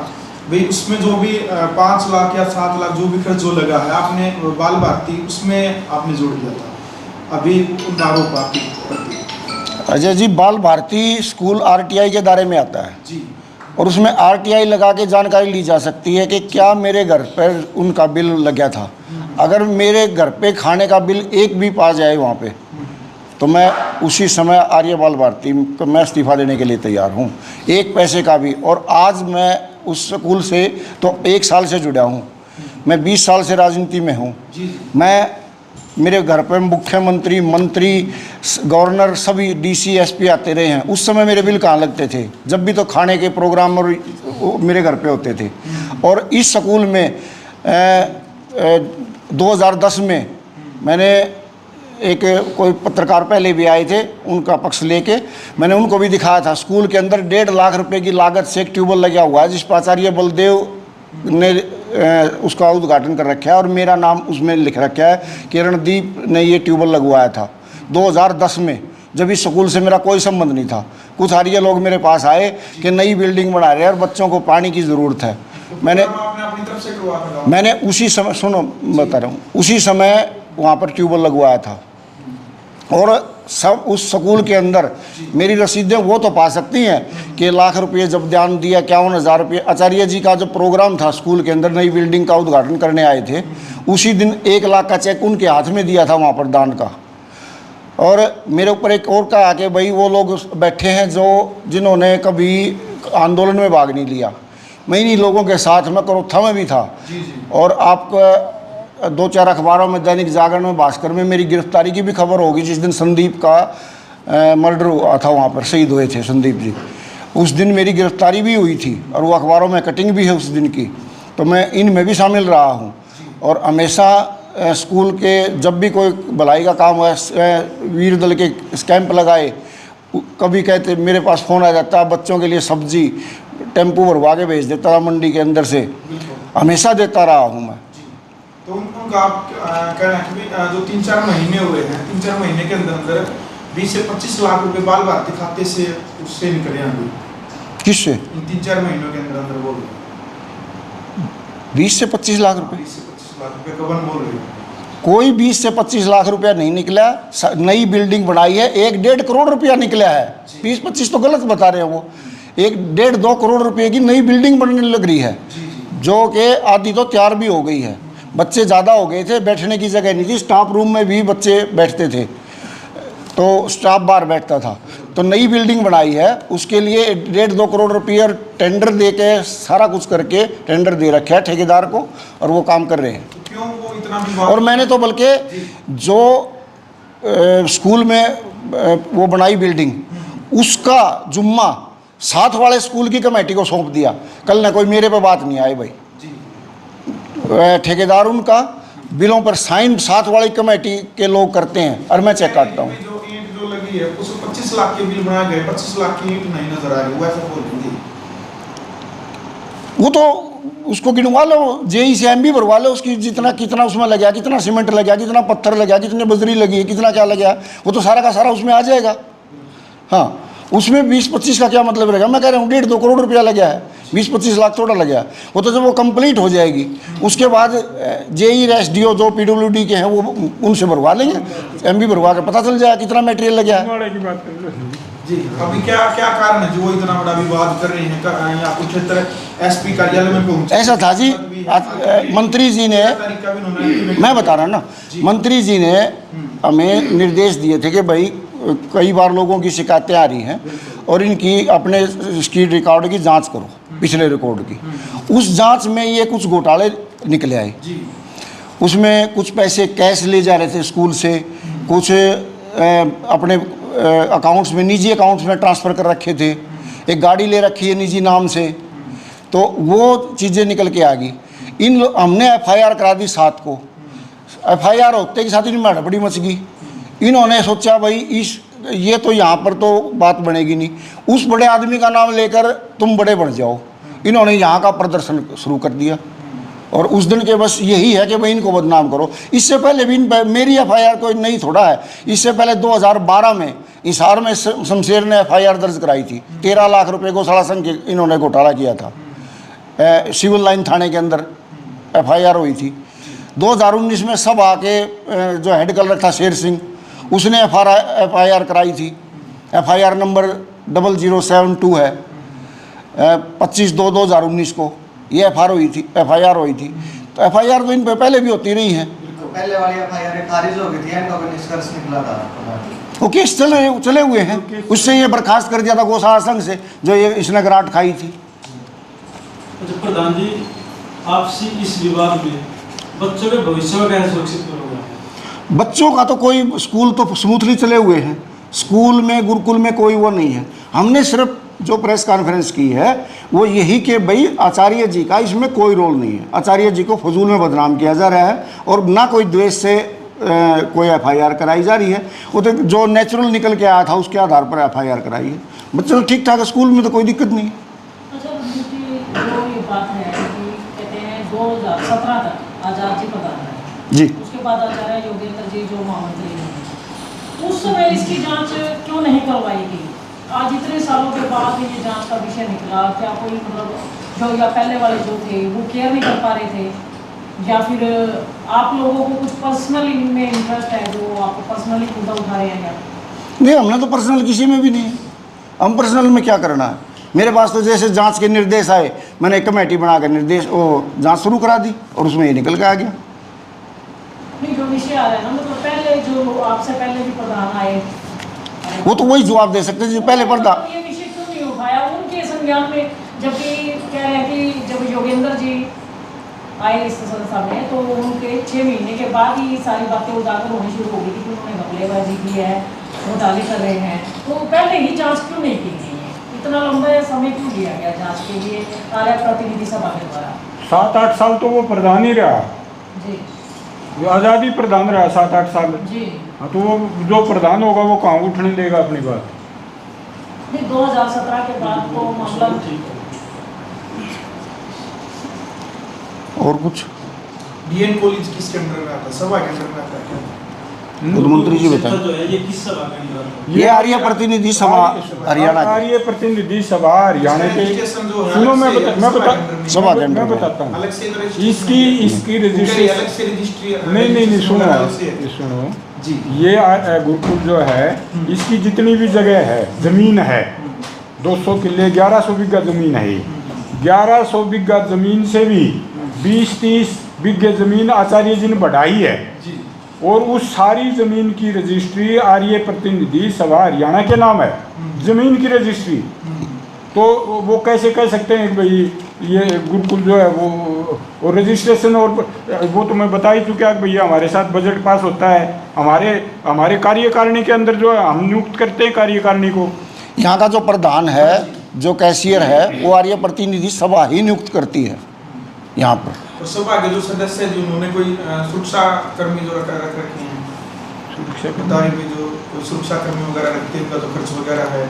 D: भाई उसमें जो भी 5 लाख या 7 लाख जो भी खर्च जो लगा है आपने बाल भारती उसमें आपने जोड़ दिया था। अभी उन आरोप आपके प्रति।
E: अजय जी, बाल भारती स्कूल RTI के दायरे में आता है
D: जी,
E: और उसमें RTI लगा के जानकारी ली जा सकती है कि क्या मेरे घर पर उनका बिल लग गया था। अगर मेरे घर पे खाने का बिल एक भी पा जाए वहाँ पे, तो मैं उसी समय आर्य बाल भारती को मैं इस्तीफ़ा देने के लिए तैयार हूँ, 1 पैसे का भी। और आज मैं उस स्कूल से तो 1 साल से जुड़ा हूँ, मैं 20 साल से राजनीति में हूँ। मैं मेरे घर पर मुख्यमंत्री, मंत्री, गवर्नर, सभी DC SP आते रहे हैं। उस समय मेरे बिल कहाँ लगते थे, जब भी तो खाने के प्रोग्राम और मेरे घर पे होते थे। और इस स्कूल में 2010 में मैंने कोई पत्रकार पहले भी आए थे, उनका पक्ष लेके मैंने उनको भी दिखाया था। स्कूल के अंदर 1.5 लाख रुपए की लागत से एक ट्यूबवेल लगा हुआ है, जिस पर आचार्य बलदेव ने उसका उद्घाटन कर रखा है और मेरा नाम उसमें लिख रखा है कि रणदीप ने ये ट्यूबवेल लगवाया था 2010 में, जब इस स्कूल से मेरा कोई संबंध नहीं था। कुछ आर्य लोग मेरे पास आए कि नई बिल्डिंग बना रहे हैं और बच्चों को पानी की ज़रूरत है। मैंने उसी समय, सुनो बता रहा हूँ, उसी समय वहाँ पर ट्यूबवेल लगवाया था। और सब उस स्कूल के अंदर मेरी रसीदें वो तो पा सकती हैं कि लाख रुपये जब दान दिया, 51,000 रुपये। आचार्य जी का जो प्रोग्राम था स्कूल के अंदर, नई बिल्डिंग का उद्घाटन करने आए थे, उसी दिन 1 लाख का चेक उनके हाथ में दिया था वहाँ पर दान का। और मेरे ऊपर एक और कहा कि भाई वो लोग बैठे हैं जिन्होंने कभी आंदोलन में भाग नहीं लिया। मैं इन्हीं लोगों के साथ में करोथा में भी था। और आपका 2-4 अखबारों में, दैनिक जागरण में, भास्कर में मेरी गिरफ्तारी की भी खबर होगी। जिस दिन संदीप का मर्डर हुआ था, वहाँ पर शहीद हुए थे संदीप जी, उस दिन मेरी गिरफ्तारी भी हुई थी और वो अखबारों में कटिंग भी है उस दिन की। तो मैं इनमें भी शामिल रहा हूँ। और हमेशा स्कूल के जब भी कोई भलाई का काम हुआ, वीर दल के कैंप लगाए, कभी कहते मेरे पास फ़ोन आ जाता, बच्चों के लिए सब्जी टेम्पो भरवा के भेज देता था मंडी के अंदर से, हमेशा देता रहा हूँ मैं।
D: तो उनका आप कहना है कि जो 3-4 महीने हुए हैं, 3-4 महीने के अंदर अंदर 20 से 25 लाख रुपए बाल भारती खाते से उससे निकले हैं अभी।
E: किससे?
D: इन 3-4 महीनों के अंदर अंदर बोल रहे
E: 20 से 25 लाख रुपए?
D: 20 से 25 लाख रुपए कवन बोल रहे हैं?
E: कोई 20 से 25 लाख रुपया नहीं निकला। नई बिल्डिंग बनाई है, 1-1.5 करोड़ रुपया निकला है। 20-25 तो गलत बता रहे हैं वो। 1-1.5-2 करोड़ रुपए की नई बिल्डिंग बनने लग रही है, जो कि आधी तो तैयार भी हो गई है। बच्चे ज़्यादा हो गए थे, बैठने की जगह नहीं थी, स्टाफ रूम में भी बच्चे बैठते थे, तो स्टाफ बाहर बैठता था। तो नई बिल्डिंग बनाई है, उसके लिए 1.5-2 करोड़ रुपये टेंडर दे के सारा कुछ करके टेंडर दे रखा है ठेकेदार को, और वो काम कर रहे हैं।
D: क्यों वो इतना विवाद?
E: और मैंने तो बल्कि जो स्कूल में वो बनाई बिल्डिंग, उसका जुम्मा साथ वाले स्कूल की कमेटी को सौंप दिया। कल ना कोई मेरे पे बात नहीं आए भाई। ठेकेदार उनका बिलों पर साइन साथ वाली कमेटी के लोग करते हैं, और मैं चेक काटता हूँ।
D: जो ईंट जो लगी है उसको 25 लाख के बिल बनाए गए, 25 लाख की ईंट नहीं नजर आ रही, वो ऐसा बोल रही थी।
E: वो तो उसको गिनवा लो, जेई से एमबी भरवा लो, उसकी जितना कितना उसमें लगा, कितना सीमेंट लगा, कितना पत्थर लगा, कितनी बजरी लगी है, कितना क्या लगा, वो तो सारा का सारा उसमें आ जाएगा। हाँ, उसमें 20-25 का क्या मतलब रहेगा? मैं कह रहा हूँ 1.5-2 करोड़ रुपया लगा है, 20-25 लाख थोड़ा लगा है। वो तो जब वो कंप्लीट हो जाएगी उसके बाद जेई एसडीओ जो पीडब्ल्यूडी के हैं वो उनसे भरवा लेंगे, एमबी भरवा के पता चल जाएगा कितना मटेरियल लगा है।
D: जी, अभी क्या क्या कारण है जो वो इतना बड़ा विवाद कर रही हैं? या कुछ क्षेत्र एसपी कार्यालय में पहुंचे?
E: ऐसा था जी, मंत्री जी ने, मैं बता रहा ना, मंत्री जी ने हमें निर्देश दिए थे कि भाई कई बार लोगों की शिकायतें आ रही हैं और इनकी अपने इसकी रिकॉर्ड की जांच करो, पिछले रिकॉर्ड की। उस जांच में ये कुछ घोटाले निकले आए। उसमें कुछ पैसे कैश ले जा रहे थे स्कूल से, कुछ अपने अकाउंट्स में, निजी अकाउंट्स में ट्रांसफ़र कर रखे थे, एक गाड़ी ले रखी है निजी नाम से, तो वो चीज़ें निकल के आ गई। हमने एफआईआर करा दी 7 को। एफआईआर होते के साथ इनमें हड़बड़ी मच गई। इन्होंने सोचा भाई ये तो यहाँ पर तो बात बनेगी नहीं, उस बड़े आदमी का नाम लेकर तुम बड़े बन जाओ। इन्होंने यहाँ का प्रदर्शन शुरू कर दिया, और उस दिन के बस यही है कि भाई इनको बदनाम करो। इससे पहले भी मेरी एफआईआर कोई नहीं थोड़ा है। इससे पहले 2012 में हिसार में शमशेर ने एफआईआर दर्ज कराई थी। 13 लाख रुपए गौशाला संघ के इन्होंने घोटाला किया था। सिविल लाइन थाने के अंदर एफआईआर हुई थी। 2019 में सब आके जो हेड कलर था शेर सिंह, उसने एफआईआर कराई थी। एफआईआर नंबर 0072 है, 25/2/2019 को ये एफआईआर हुई थी। तो एफआईआर तो इन पे पहले भी होती रही हैं।
F: तो पहले वाली एफआईआर खारिज हो गई थी, इनका कोई निष्कर्ष निकला था?
E: वो केस चले हुए हैं। उससे ये बर्खास्त कर दिया था गौशाला संघ से, जो ये इसने ग्रांट खाई थी।
C: अच्छा प्रधान जी, आपसी इस विवाद में बच्चों के भविष्य में कैसे सुरक्षित करोगे?
E: बच्चों का तो कोई, स्कूल तो स्मूथली चले हुए हैं। स्कूल में, गुरुकुल में कोई वो नहीं है। हमने सिर्फ जो प्रेस कॉन्फ्रेंस की है वो यही कि भाई आचार्य जी का इसमें कोई रोल नहीं है। आचार्य जी को फजूल में बदनाम किया जा रहा है, और ना कोई द्वेष से कोई एफआईआर कराई जा रही है। वो तो जो नेचुरल निकल के आया था उसके आधार पर एफआईआर कराई है। बच्चे तो ठीक ठाक है, स्कूल में तो कोई दिक्कत नहीं है।
G: अच्छा, जो ये बात है कि कहते हैं 2017 तक आजाद जी प्रधान रहे
E: जी,
G: उसके बाद आचार्य योगेंद्र जी जो महामंत्री हैं, उस समय इसकी जांच क्यों नहीं करवाई गई? आज इतने सालों के बाद ये जांच का विषय निकला, क्या कोई मतलब जो या पहले वाले जो थे वो केयर नहीं कर पा रहे थे, या फिर आप लोगों को कुछ पर्सनल इनमें इंटरेस्ट है जो आप पर्सनली मुद्दा उठा रहे हैं? क्या
E: नहीं, हमने तो पर्सनल किसी में भी नहीं है। हम पर्सनल में क्या करना है? मेरे पास तो जैसे जांच के निर्देश आए, मैंने एक कमेटी बनाकर निर्देश वो जांच शुरू करा दी, और उसमें ये निकल के आ गया।
G: नहीं, जो विषय आ रहा है ना, मतलब पहले जो आपसे पहले भी प्रधान आए,
E: वो तो वही जवाब दे सकते जो पहले प्रधान।
G: ये विषय क्यों नहीं उठाया उनके संज्ञान में? जबकि कह रहे हैं कि जब योगेंद्र जी आए इस संस्था में तो उनके 6 महीने के बाद ही सारी बातें उजागर होनी शुरू हो गई थी कि उन्होंने घपलेबाजी की है, घोटाले कर रहे हैं। तो पहले ही जांच क्यों नहीं की गई है? इतना लंबा समय क्यों लिया गया जांच के लिए कार्य प्रतिनिधि सभा के द्वारा?
A: 7-8 साल तो वो प्रधान ही रहा,
G: जी
A: वो आज़ादी प्रधान रहा 7-8 साल।
G: जी।
A: हाँ, तो वो जो प्रधान होगा वो कहाँ उठने देगा अपनी बात।
G: नहीं, 2017 के बाद तो मामला
E: और कुछ
D: डीएन कॉलेज किसके अंडर में आता है? सभा के अंडर में आता है क्या?
E: मुख्यमंत्री जी बताएं।
C: जो है ये किस सभा के अंदर आता है?
E: ये आर्य प्रतिनिधि सभा हरियाणा की।
A: आर्य प्रतिनिधि सभा हरियाणा के।
D: रजिस्ट्रेशन जो है
A: सुनो, मैं
D: अलग से
E: सभा के अंदर
A: मैं
E: में।
A: बताता हूँ।
D: अलग से
A: इसकी रजिस्ट्रेशन
D: अलग से रजिस्ट्री
A: नहीं सुनो,
D: अलग से है।
A: ये सुनो,
D: जी
A: ये गुरुकुल जो है इसकी जितनी भी जगह है, जमीन है 200 किले 1100 बीघा जमीन है। 1100 बीघा जमीन से भी 20-30 बीघे जमीन आचार्य जी ने बढ़ाई है,
D: जी
A: और उस सारी जमीन की रजिस्ट्री आर्य प्रतिनिधि सभा हरियाणा के नाम है, जमीन की रजिस्ट्री। तो वो कैसे कह सकते हैं कि भाई ये गुरुकुल जो है वो रजिस्ट्रेशन, और वो तो मैं बता ही चुका कि भैया हमारे साथ बजट पास होता है, हमारे कार्यकारिणी के अंदर जो है हम नियुक्त करते हैं कार्यकारिणी को।
E: यहाँ का जो प्रधान है, जो कैशियर है, वो आर्य प्रतिनिधि सभा ही नियुक्त करती है यहाँ पर।
D: और सभा के जो सदस्य हैं उन्होंने कोई सुरक्षा कर्मी जो रख रखे हैं, सुरक्षा में जो कोई सुरक्षा कर्मी वगैरह रखते हैं, उनका जो खर्च वगैरह है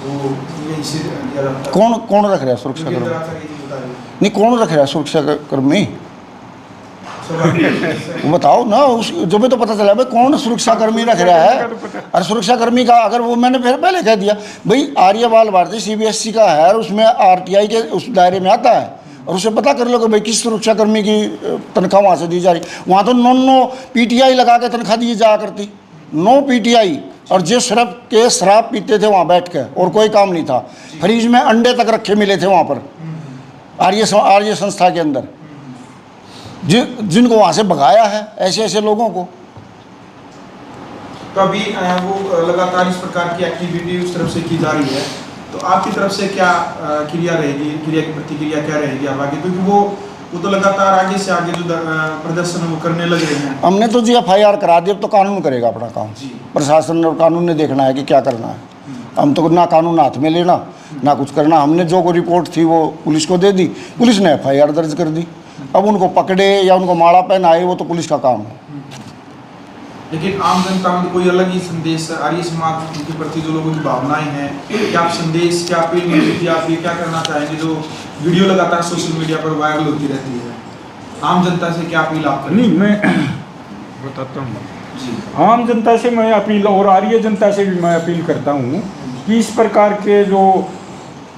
D: वो यहीं से दिया जाता है।
E: कौन रख रहा है सुरक्षा
D: क्योंकि
E: कर्मी?
D: आचार्य जी बता रहे हैं।
E: नहीं, कौन रख रहा है सुरक्षा कर्मी?
D: सभा के सदस्य।
E: वो बताओ ना, उस जो भी तो पता चला भाई कौन सुरक्षा कर्मी रख रहा है। और सुरक्षा कर्मी का अगर वो मैंने फिर पहले कह दिया भाई आर्य बाल भारती CBSE का है और उसमें RTI के उस दायरे में आता है, और उसे पता कर लो कि भाई किस सुरक्षा कर्मी की तनख्वाह वहाँ से दी जा रही। वहाँ तो नो PTI लगा के तनख्वाह दी जा करती, नो PTI। और जो शराब पीते थे वहाँ बैठ के, और कोई काम नहीं था। फ्रिज में अंडे तक रखे मिले थे वहाँ पर आर्य संस्था के अंदर, जिनको वहाँ से भगाया है ऐसे लोगों को।
D: तो अभी वो लगातार इस प्रकार की एक्टिविटी उस तरफ से की जा रही है, तो आपकी तरफ से क्या क्रिया रहेगी, क्रिया की प्रतिक्रिया क्या रहेगी आप आगे? क्योंकि वो तो लगातार आगे से आगे जो प्रदर्शन वो करने लग रहे हैं।
E: हमने तो जी FIR करा दी, अब तो कानून करेगा अपना काम। प्रशासन और कानून ने देखना है कि क्या करना है। हम तो ना कानून हाथ में लेना ना कुछ करना। हमने जो कोई रिपोर्ट थी वो पुलिस को दे दी, पुलिस ने FIR दर्ज कर दी। अब उनको पकड़े या उनको माला पहनाए वो तो पुलिस का काम है।
D: लेकिन आम जनता में कोई अलग ही संदेश आर्य समाज के प्रति जो लोगों की भावनाएं हैं, क्या आप संदेश, क्या अपील, आप ये क्या करना चाहेंगे? जो वीडियो लगातार सोशल मीडिया पर वायरल होती रहती है, आम जनता से क्या अपील आप करें?
A: नहीं, मैं बताता हूँ
D: जी।
A: आम जनता से मैं अपील, और आर्य जनता से भी मैं अपील करता हूँ कि इस प्रकार के जो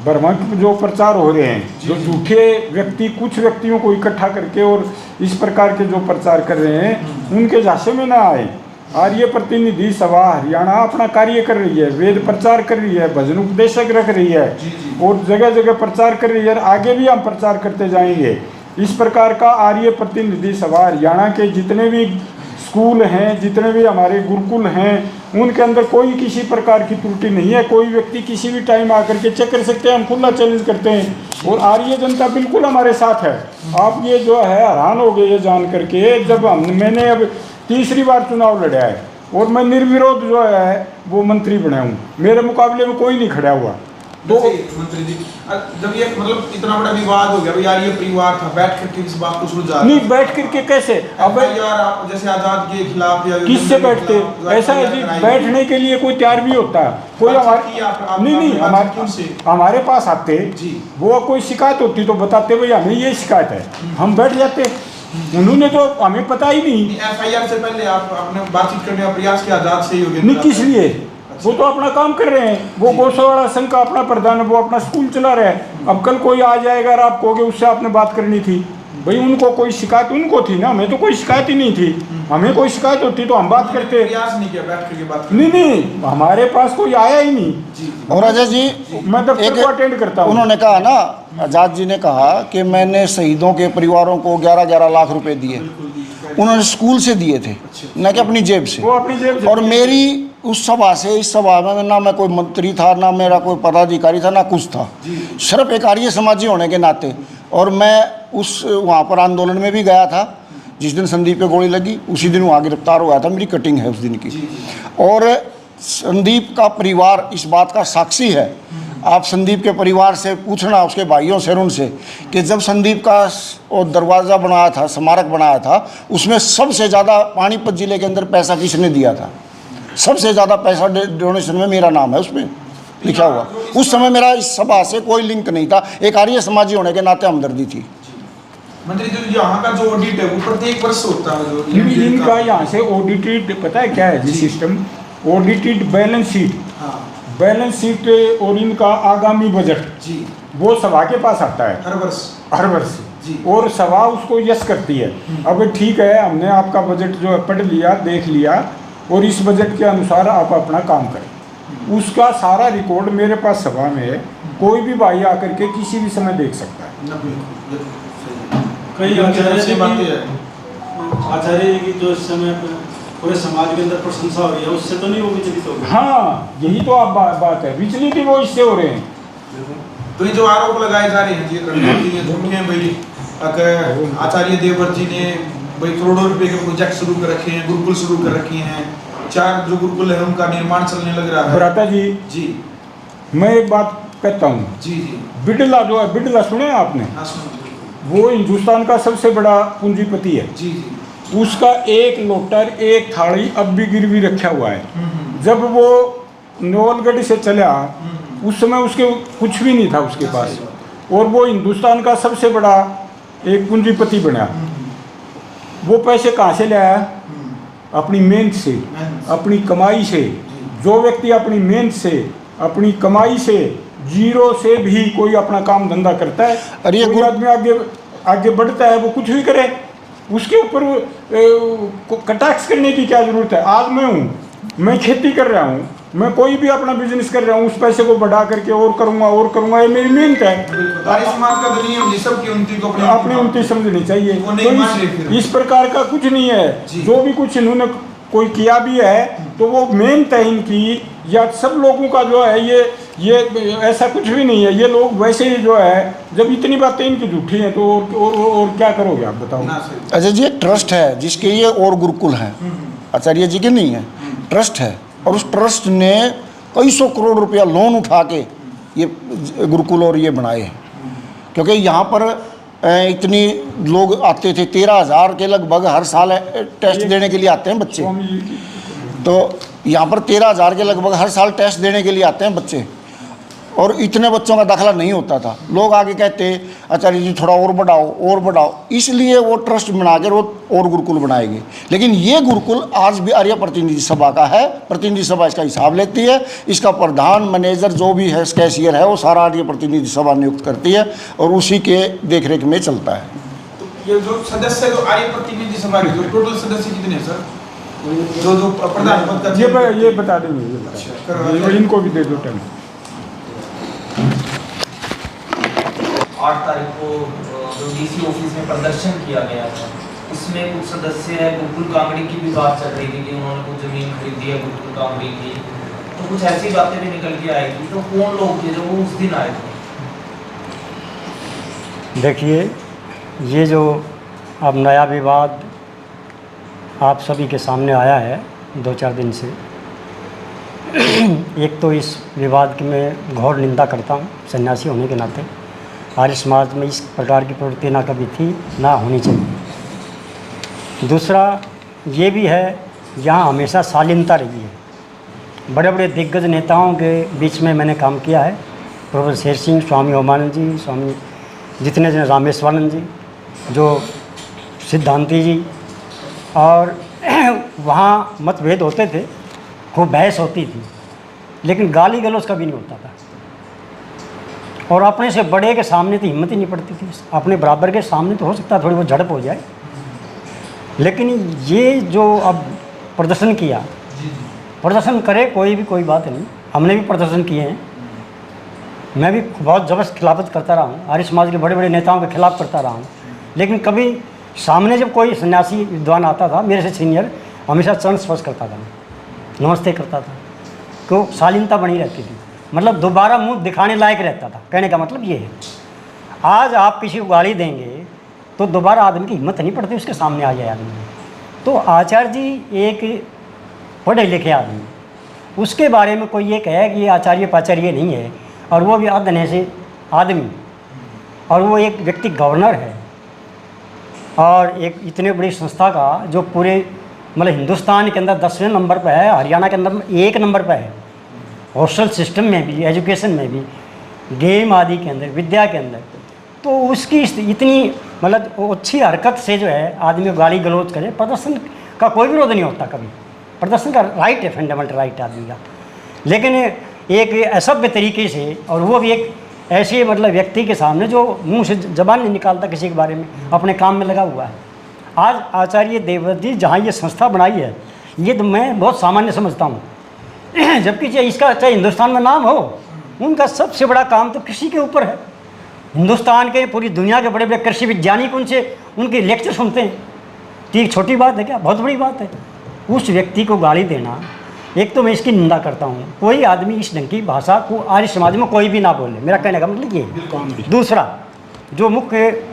A: भ्रमक जो प्रचार हो रहे हैं, जो झूठे व्यक्ति कुछ व्यक्तियों को इकट्ठा करके और इस प्रकार के जो प्रचार कर रहे हैं, उनके झांसे में ना आए। आर्य प्रतिनिधि सभा हरियाणा अपना कार्य कर रही है, वेद प्रचार कर रही है, भजन उपदेशक रख रही है, और जगह जगह प्रचार कर रही है। आगे भी हम प्रचार करते जाएंगे। इस प्रकार का आर्य प्रतिनिधि सभा हरियाणा के जितने भी स्कूल हैं, जितने भी हमारे गुरुकुल हैं, उनके अंदर कोई किसी प्रकार की त्रुटि नहीं है। कोई व्यक्ति किसी भी टाइम आकर के चेक कर सकते हैं, हम खुला चैलेंज करते हैं। और आर्य जनता बिल्कुल हमारे साथ है। आप ये जो है हैरान हो गए ये जान करके, जब मैंने अब तीसरी बार चुनाव लड़ा है और मैं निर्विरोध जो है वो मंत्री बना हूँ, मेरे मुकाबले में कोई नहीं खड़ा हुआ। तो
D: मंत्री जी, जब ये मतलब इतना बड़ा विवाद हो गया, भाई यार ये परिवार था, बैठ करके इस बात को सुलझा
A: नहीं, बैठ करके कैसे? अब
D: यार आप जैसे आजाद के खिलाफ या
A: किससे बैठते? ऐसा है जी, बैठने के लिए कोई तैयार भी होता है कोई हमारे नहीं, हमारे पास आते
D: जी,
A: वो कोई शिकायत होती तो बताते भाई हमें ये शिकायत है, हम बैठ जाते। उन्होंने तो हमें पता ही नहीं।
D: FIR से पहले आपने बातचीत करने का प्रयास किया आजाद से ही हो गया?
A: नहीं, किस लिए? वो तो अपना काम कर रहे हैं। वो गौशाला संघ का अपना प्रधान है, वो अपना स्कूल चला रहा है। अब कल कोई आ जाएगा और आप कहोगे उससे आपने बात करनी थी, भाई उनको कोई शिकायत उनको थी ना, हमें तो कोई शिकायत ही नहीं थी। हमें कोई शिकायत होती तो हम बात करते।
D: प्रयास नहीं किया बैठ करके बात?
A: नहीं, हमारे पास कोई आया ही नहीं।
E: और अजय जी,
A: मैं दफ्तर को अटेंड करता हूँ।
E: उन्होंने कहा ना, आजाद जी ने कहा कि मैंने शहीदों के परिवारों को 11-11 लाख रुपए दिए। उन्होंने स्कूल से दिए थे, न कि अपनी जेब से।
A: वो अपनी जेब से।
E: और मेरी उस सभा से इस सभा में ना मैं कोई मंत्री था, ना मेरा कोई पदाधिकारी था, ना कुछ था, सिर्फ एक आर्य समाजी होने के नाते। और मैं उस वहाँ पर आंदोलन में भी गया था जिस दिन संदीप पे गोली लगी, उसी दिन वहाँ गिरफ्तार हुआ था। मेरी कटिंग है उस दिन की। और संदीप का परिवार इस बात का साक्षी है। आप संदीप के परिवार से पूछना, उसके भाइयों से, उनसे, कि जब संदीप का वो दरवाज़ा बनाया था, स्मारक बनाया था, उसमें सबसे ज़्यादा पानीपत ज़िले के अंदर पैसा किसने दिया था? सबसे ज़्यादा पैसा डोनेशन में मेरा नाम है उसमें लिखा हुआ। उस समय मेरा इस सभा से कोई लिंक नहीं था, एक आर्य समाजी होने के नाते हमदर्दी थी।
D: मंत्री जी, यहाँ का जो ऑडिट है वो प्रत्येक वर्ष होता है जो
A: इनका यहाँ से ऑडिटेड, पता है क्या है G system? Audited balance sheet, balance sheet और इनका आगामी बजट
D: जी
A: वो सभा के पास आता है
D: हर वर्ष
A: जी, और सभा उसको यस करती है। अब ठीक है, हमने आपका बजट जो है पढ़ लिया, देख लिया, और इस बजट के अनुसार आप अपना काम करें। उसका सारा रिकॉर्ड मेरे पास सभा में है, कोई भी भाई आकर के किसी भी समय देख सकता है।
C: कई आचार्य की जो इस समय पूरे समाज के अंदर प्रशंसा हो रही है, उससे तो नहीं वो विचलित होगी?
A: हाँ, यही तो आप बात है, विचलित ही वो इससे हो रहे हैं।
D: तो ये जो आरोप लगाए जा रहे हैं जी रणनीति झूठे हैं भाई, अगर आचार्य देवव्रत जी ने भाई करोड़ों रुपए के प्रोजेक्ट शुरू कर रखे हैं, गुरुकुल शुरू कर रखे हैं, 4 जो गुरुकुल है उनका निर्माण चलने लग रहा है।
A: भ्राता जी
D: जी
A: मैं एक बात कहता हूँ,
D: जी जी
A: बिड़ला जो है, बिड़ला सुने आपने?
D: हाँ सुनो
A: वो हिंदुस्तान का सबसे बड़ा पूंजीपति है।
D: जी जी
A: उसका एक लोटर, एक थाली अब भी गिरवी रखा हुआ है। जब वो नवलगढ़ से चला, उस समय उसके कुछ भी नहीं था उसके पास, और वो हिंदुस्तान का सबसे बड़ा एक पूंजीपति बना। वो पैसे कहाँ से लाया? अपनी मेहनत से, अपनी कमाई से। जो व्यक्ति अपनी मेहनत से, अपनी कमाई से, जीरो से भी कोई अपना काम धंधा करता है,
E: अरे
A: कोई आदमी आगे बढ़ता है, वो कुछ भी करे, उसके ऊपर कटाक्ष करने की क्या जरूरत है? आज मैं हूँ, मैं खेती कर रहा हूँ, मैं कोई भी अपना बिजनेस कर रहा हूँ, उस पैसे को बढ़ा करके और करूँगा, ये मेरी मेहनत है।
D: आर्य समाज का तो नियम जी, सबकी उन्नति को
A: अपनी उन्नति समझनी चाहिए।
D: वो नहीं मान रहे फिर।
A: इस प्रकार का कुछ नहीं है। जो भी कुछ इन्होंने कोई किया भी है तो वो मेहनत है इनकी, या सब लोगों का जो है ये ऐसा कुछ भी नहीं है। ये लोग वैसे ही जो है, जब इतनी बातें इनकी झूठी हैं तो और क्या करोगे आप बताओ?
E: अच्छा जी, एक ट्रस्ट है जिसके ये और गुरुकुल हैं, आचार्य जी के नहीं है, ट्रस्ट है, और उस ट्रस्ट ने कई सौ करोड़ रुपया लोन उठा के ये गुरुकुल और ये बनाए हैं। क्योंकि यहाँ पर इतनी लोग आते थे, 13,000 के लगभग हर साल टेस्ट देने के लिए आते हैं बच्चे। तो यहाँ पर 13,000 के लगभग हर साल टेस्ट देने के लिए आते हैं बच्चे, और इतने बच्चों का दाखिला नहीं होता था। लोग आगे कहते आचार्य जी थोड़ा और बढ़ाओ, इसलिए वो ट्रस्ट बनाकर वो और गुरुकुल बनाएंगे। लेकिन ये गुरुकुल आज भी आर्य प्रतिनिधि सभा का है, प्रतिनिधि सभा इसका हिसाब लेती है, इसका प्रधान मैनेजर जो भी है, कैशियर है, वो सारा आर्य प्रतिनिधि सभा नियुक्त करती है और उसी के देखरेख में चलता है।
D: तो ये जो सदस्य जो आर्य प्रतिनिधि सभा के जो टोटल सदस्य कितने हैं सर? जो प्रधान पद का
A: ये बता देंगे, इनको भी दे दो टाइम।
H: 8 तारीख को जो डीसी ऑफिस में प्रदर्शन किया गया था, उसमें कुछ सदस्य है गुरुकुल कांगड़ी की भी बात चल रही थी कि उन्होंने कुछ जमीन खरीदी है गुरुकुल कांगड़ी की, तो कुछ ऐसी बातें भी निकल के आई थी। तो कौन लोग थे जो वो उस दिन आए थे?
B: देखिए, ये जो अब नया विवाद आप सभी के सामने आया है 2-4 दिन से, एक तो इस विवाद की मैं घोर निंदा करता हूँ सन्यासी होने के नाते। आर्य समाज में इस प्रकार की प्रवृत्ति ना कभी थी, ना होनी चाहिए। दूसरा ये भी है, यहाँ हमेशा शालीनता रही है। बड़े बड़े दिग्गज नेताओं के बीच में मैंने काम किया है, प्रोफेसर शेर सिंह, स्वामी ओमानंद जी, स्वामी जितने जन रामेश्वरानंद जी, जो सिद्धांति जी, और वहाँ मतभेद होते थे, खूब बहस होती थी, लेकिन गाली गलौज कभी नहीं होता था। और अपने से बड़े के सामने तो हिम्मत ही नहीं पड़ती थी। अपने बराबर के सामने तो हो सकता है थोड़ी बहुत झड़प हो जाए, लेकिन ये जो अब प्रदर्शन किया, प्रदर्शन करे कोई भी, कोई बात नहीं। हमने भी प्रदर्शन किए हैं, मैं भी बहुत ज़बरदस्त खिलाफत करता रहा हूँ, आर्य समाज के बड़े बड़े नेताओं के खिलाफ करता रहा हूँ। लेकिन कभी सामने जब कोई सन्यासी विद्वान आता था मेरे से सीनियर, हमेशा चरण स्पर्श करता था, नमस्ते करता था, तो शालीनता बनी रहती थी। मतलब दोबारा मुंह दिखाने लायक रहता था। कहने का मतलब ये है, आज आप किसी को गाली देंगे तो दोबारा आदमी की हिम्मत नहीं पड़ती उसके सामने आ जाए आदमी। तो आचार्य जी एक पढ़े लिखे आदमी, उसके बारे में कोई ये कहे कि ये आचार्य पाचार्य नहीं है, और वो भी अधने से आदमी, और वो एक व्यक्ति गवर्नर है और एक इतने बड़ी संस्था का जो पूरे मतलब हिंदुस्तान के अंदर 10वें नंबर पर है, हरियाणा के अंदर 1 नंबर पर है, हॉस्टल सिस्टम में भी, एजुकेशन में भी, गेम आदि के अंदर, विद्या के अंदर। तो उसकी इतनी मतलब अच्छी हरकत से जो है आदमी को गाली गलौज करे, प्रदर्शन का कोई विरोध नहीं होता कभी, प्रदर्शन का राइट है, फंडामेंटल राइट आदमी का। लेकिन एक असभ्य तरीके से, और वो भी एक ऐसे मतलब व्यक्ति के सामने जो मुंह से जबान नहीं निकालता किसी के बारे में, अपने काम में लगा हुआ है। आज आचार्य देवव्रत जी जहाँ ये संस्था बनाई है, ये तो मैं बहुत सामान्य समझता हूँ, जबकि इसका चाहे हिंदुस्तान में नाम हो, उनका सबसे बड़ा काम तो कृषि के ऊपर है। हिंदुस्तान के, पूरी दुनिया के बड़े बड़े कृषि वैज्ञानिक उनके लेक्चर सुनते हैं। तो ये छोटी बात है क्या? बहुत बड़ी बात है। उस व्यक्ति को गाली देना, एक तो मैं इसकी निंदा करता हूँ, कोई आदमी इस ढंग की भाषा को आर्य समाज में कोई भी ना बोले, मेरा कहने का मतलब ये है। दूसरा जो मुख्य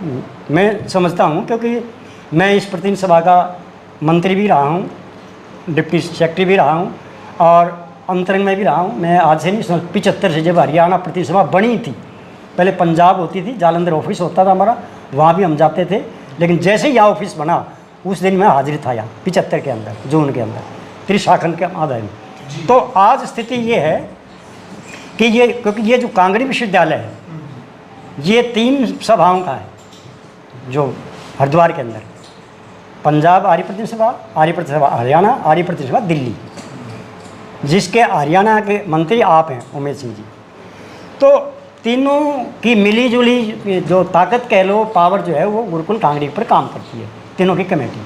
B: मैं समझता हूँ, क्योंकि मैं इस प्रतिनिधि सभा का मंत्री भी रहा हूँ, डिप्टी सेक्रेटरी भी रहा हूँ और अंतरंग में भी रहा हूँ। मैं आज से नहीं, 75 से जब हरियाणा प्रतिनिधि सभा बनी थी, पहले पंजाब होती थी, जालंधर ऑफिस होता था हमारा, वहाँ भी हम जाते थे। लेकिन जैसे ही यह ऑफिस बना उस दिन मैं हाजिर था यहाँ 75 के अंदर, जून के अंदर, त्रिशाखन के आधार में। तो आज स्थिति ये है कि ये, क्योंकि ये जो कांगड़ी विश्वविद्यालय है, ये 3 सभाओं का है, जो हरिद्वार के अंदर, पंजाब आर्य प्रतिनिधि सभा, आर्य प्रतिनिधि सभा हरियाणा, आर्य प्रतिनिधि सभा दिल्ली, जिसके हरियाणा के मंत्री आप हैं उमेश सिंह जी। तो तीनों की मिली जुली जो ताकत कह लो, पावर जो है, वो गुरुकुल कांगड़ी पर काम करती है, तीनों की कमेटी।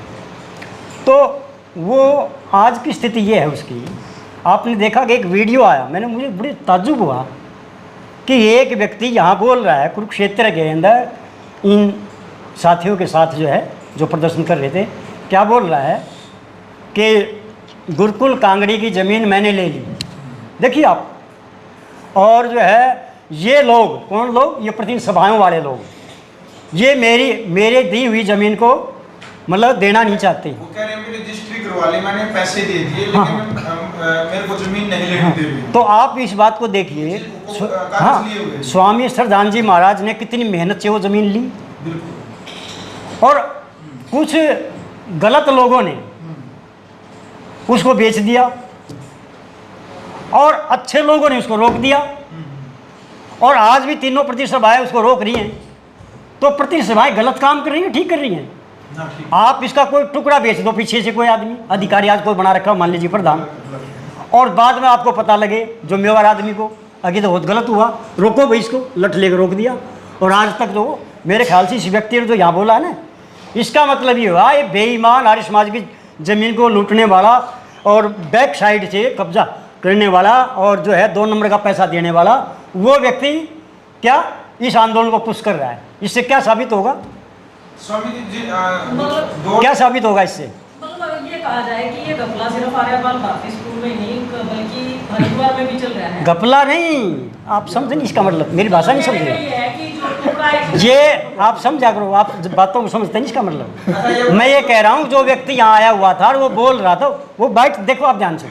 B: तो वो आज की स्थिति ये है उसकी। आपने देखा कि एक वीडियो आया, मुझे बड़ी ताज्जुब हुआ कि एक व्यक्ति यहाँ बोल रहा है कुरुक्षेत्र के अंदर इन साथियों के साथ जो है, जो प्रदर्शन कर रहे थे, क्या बोल रहा है कि गुरुकुल कांगड़ी की ज़मीन मैंने ले ली। देखिए आप, और जो है ये लोग, कौन लोग? ये प्रतिनिधि सभाओं वाले लोग, ये मेरे दी हुई ज़मीन को मतलब देना नहीं चाहते।
D: वो कह रहे हैं कि रजिस्ट्री करवा ली, मैंने पैसे दे दिए, लेकिन मेरे को ज़मीन नहीं लेनी दे रही।
B: तो आप इस बात को देखिए, हाँ, स्वामी सरदान जी महाराज ने कितनी मेहनत से वो ज़मीन ली, और कुछ गलत लोगों ने उसको बेच दिया और अच्छे लोगों ने उसको रोक दिया, और आज भी तीनों प्रतिनिधि सभाएं उसको रोक रही हैं। तो प्रतिनिधि सभाएं गलत काम कर रही हैं, ठीक कर रही हैं। आप इसका कोई टुकड़ा बेच दो, पीछे से कोई आदमी अधिकारी आज कोई बना रखा, मान लीजिए प्रधान, और बाद में आपको पता लगे जिम्मेवार आदमी को, आगे तो बहुत गलत हुआ, रोको भाई, इसको लठ लेकर रोक दिया। और आज तक तो मेरे ख्याल से इस व्यक्ति ने जो यहाँ बोला है ना, इसका मतलब ये हुआ, ये बेईमान आर्य समाज की ज़मीन को लूटने वाला और बैक साइड से कब्जा करने वाला और जो है 2 नंबर का पैसा देने वाला वो व्यक्ति क्या इस आंदोलन को पुश कर रहा है। इससे क्या साबित होगा?
D: स्वामी जी
B: क्या साबित होगा इससे?
G: मतलब ये कहा जाए कि ये घपला सिर्फ आर्यपाल भारती स्कूल में नहीं बल्कि हरिद्वार में भी चल रहा है।
B: घपला नहीं, आप समझे नहीं इसका मतलब, मेरी भाषा नहीं समझ रहे, ये आप समझा करो, आप बातों को समझते नहीं इसका मतलब। मैं ये कह रहा हूँ जो व्यक्ति यहाँ आया हुआ था और वो बोल रहा था, वो बाइट देखो आप ध्यान से,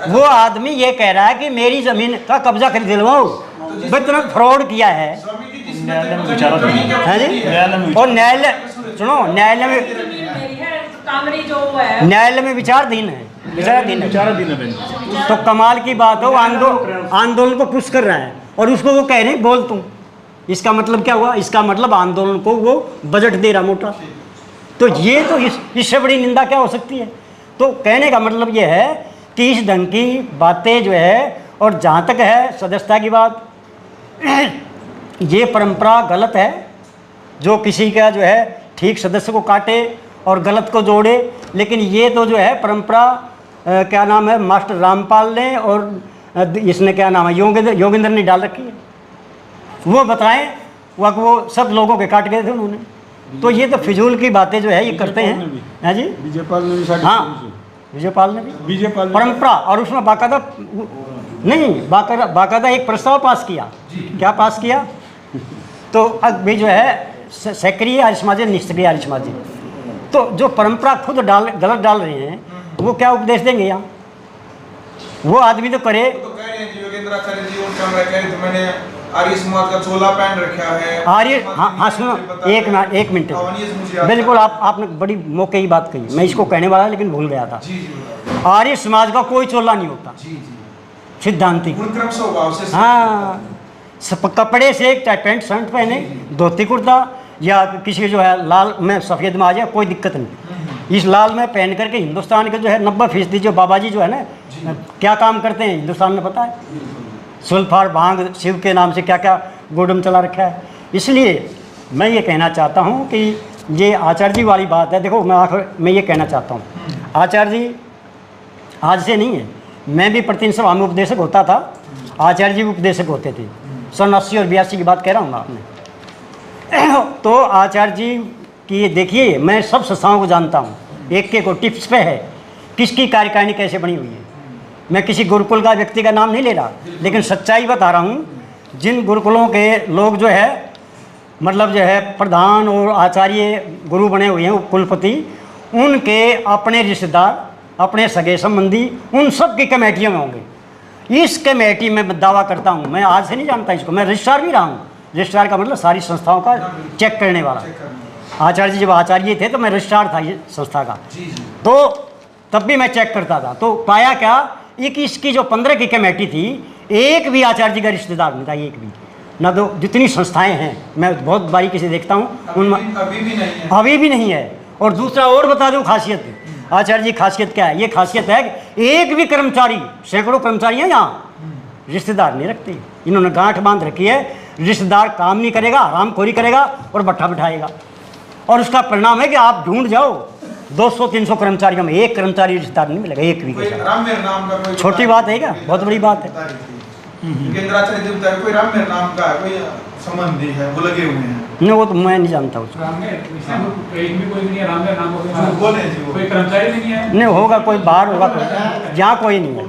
B: वो आदमी ये कह रहा है कि मेरी ज़मीन का कब्जा खरीद दिलवाओ, इतना फ्रॉड किया है। है जी, और न्यायालय, सुनो, न्यायालय में विचाराधीन है, विचाराधीन है। तो कमाल की बात हो, आंदोलन को पुश कर रहा है और उसको वो कह रहे हैं बोल तुम। इसका मतलब क्या हुआ? इसका मतलब आंदोलन को वो बजट दे रहा मोटा। तो ये तो इससे बड़ी निंदा क्या हो सकती है? तो कहने का मतलब ये है कि इस ढंग की बातें जो है, और जहाँ तक है सदस्यता की बात, ये परंपरा गलत है। जो किसी का जो है ठीक सदस्य को काटे और गलत को जोड़े, लेकिन ये तो जो है परंपरा क्या नाम है, मास्टर रामपाल ने और इसने क्या नाम है, योगेंद्र ने डाल रखी है। वो बताएं, वो सब लोगों के काट गए थे उन्होंने। तो ये तो फिजूल की बातें जो है ये करते हैं। हाँ जी,
A: विजयपाल ने भी,
B: हाँ विजयपाल ने भी परंपरा, और उसमें बाकायदा नहीं, बाकायदा एक प्रस्ताव पास किया। क्या पास किया? तो अब भी जो है सक्रिय आर्य समाजी, निष्क्रिय आर्य समाजी, तो जो परंपरा खुद गलत डाल रहे हैं, वो क्या उपदेश देंगे यहाँ? वो आदमी तो करे,
D: तो कह रहे हैं योगेंद्र इंद्राचार्य जी उनका मैं कह रही थी, मैंने आर्य समाज का चोला पहन रखा है।
B: आर्य, हाँ सुनो, एक मिनट, बिल्कुल आपने बड़ी मौके की बात कही, मैं इसको कहने वाला लेकिन भूल गया था। आर्य समाज का कोई चोला नहीं होता, सिद्धांतिक। हाँ, कपड़े से चाहे पैंट शर्ट पहने, धोती कुर्ता, या किसी जो है लाल में सफ़ेद में आ जाए, कोई दिक्कत नहीं। इस लाल में पहन करके हिंदुस्तान के जो है 90% जो बाबा जी जो है ना, क्या काम करते हैं हिंदुस्तान में पता है? सुल्फार, भांग, शिव के नाम से क्या क्या गोडम चला रखा है। इसलिए मैं ये कहना चाहता हूँ कि ये आचार्य जी वाली बात है। देखो, मैं ये कहना चाहता हूँ, आचार्य जी आज से नहीं है, मैं भी प्रतिदिन सभा में उपदेशक होता था, आचार्य जी उपदेशक होते थे। सन 80 और 82 की बात कह रहा हूँ आपने। तो आचार्य जी की देखिए, मैं सब संस्थाओं को जानता हूँ, एक को टिप्स पे है किसकी कार्यकारिणी कैसे बनी हुई है। मैं किसी गुरुकुल का व्यक्ति का नाम नहीं ले रहा, लेकिन सच्चाई बता रहा हूँ। जिन गुरुकुलों के लोग जो है मतलब जो है प्रधान और आचार्य गुरु बने हुए हैं, कुलपति, उनके अपने रिश्तेदार, अपने सगे संबंधी, उन सब की कमेटियों में होंगे। इस कमेटी में मैं दावा करता हूँ, मैं आज से नहीं जानता इसको, मैं रजिस्ट्रार भी रहा हूँ। रजिस्ट्रार का मतलब सारी संस्थाओं का चेक करने वाला। आचार्य जी जब आचार्य थे तो मैं रजिस्ट्रार था ये संस्था का, तो तब भी मैं चेक करता था। तो पाया क्या, 21 की जो 15 की कमेटी थी, एक भी आचार्य जी का रिश्तेदार नहीं था, एक भी ना। तो जितनी संस्थाएं हैं मैं बहुत बारीकी से देखता हूँ, उनमें अभी भी नहीं है। और दूसरा और बता दूँ खासियत, आचार्य जी खासियत क्या है? ये खासियत है कि एक भी कर्मचारी, सैकड़ों कर्मचारी हैं यहाँ, रिश्तेदार नहीं रखते। इन्होंने गांठ बांध रखी है, रिश्तेदार काम नहीं करेगा, हरामखोरी करेगा और भट्ठा बिठाएगा। और उसका परिणाम है कि आप ढूंढ जाओ 200-300 कर्मचारियों में एक कर्मचारी रिश्तेदार नहीं मिलेगा, एक भी। छोटी बात है क्या? बहुत बड़ी बात है। नहीं, वो तो मैं नहीं जानता उसको। नहीं होगा, कोई बाहर होगा, यहाँ कोई नहीं है।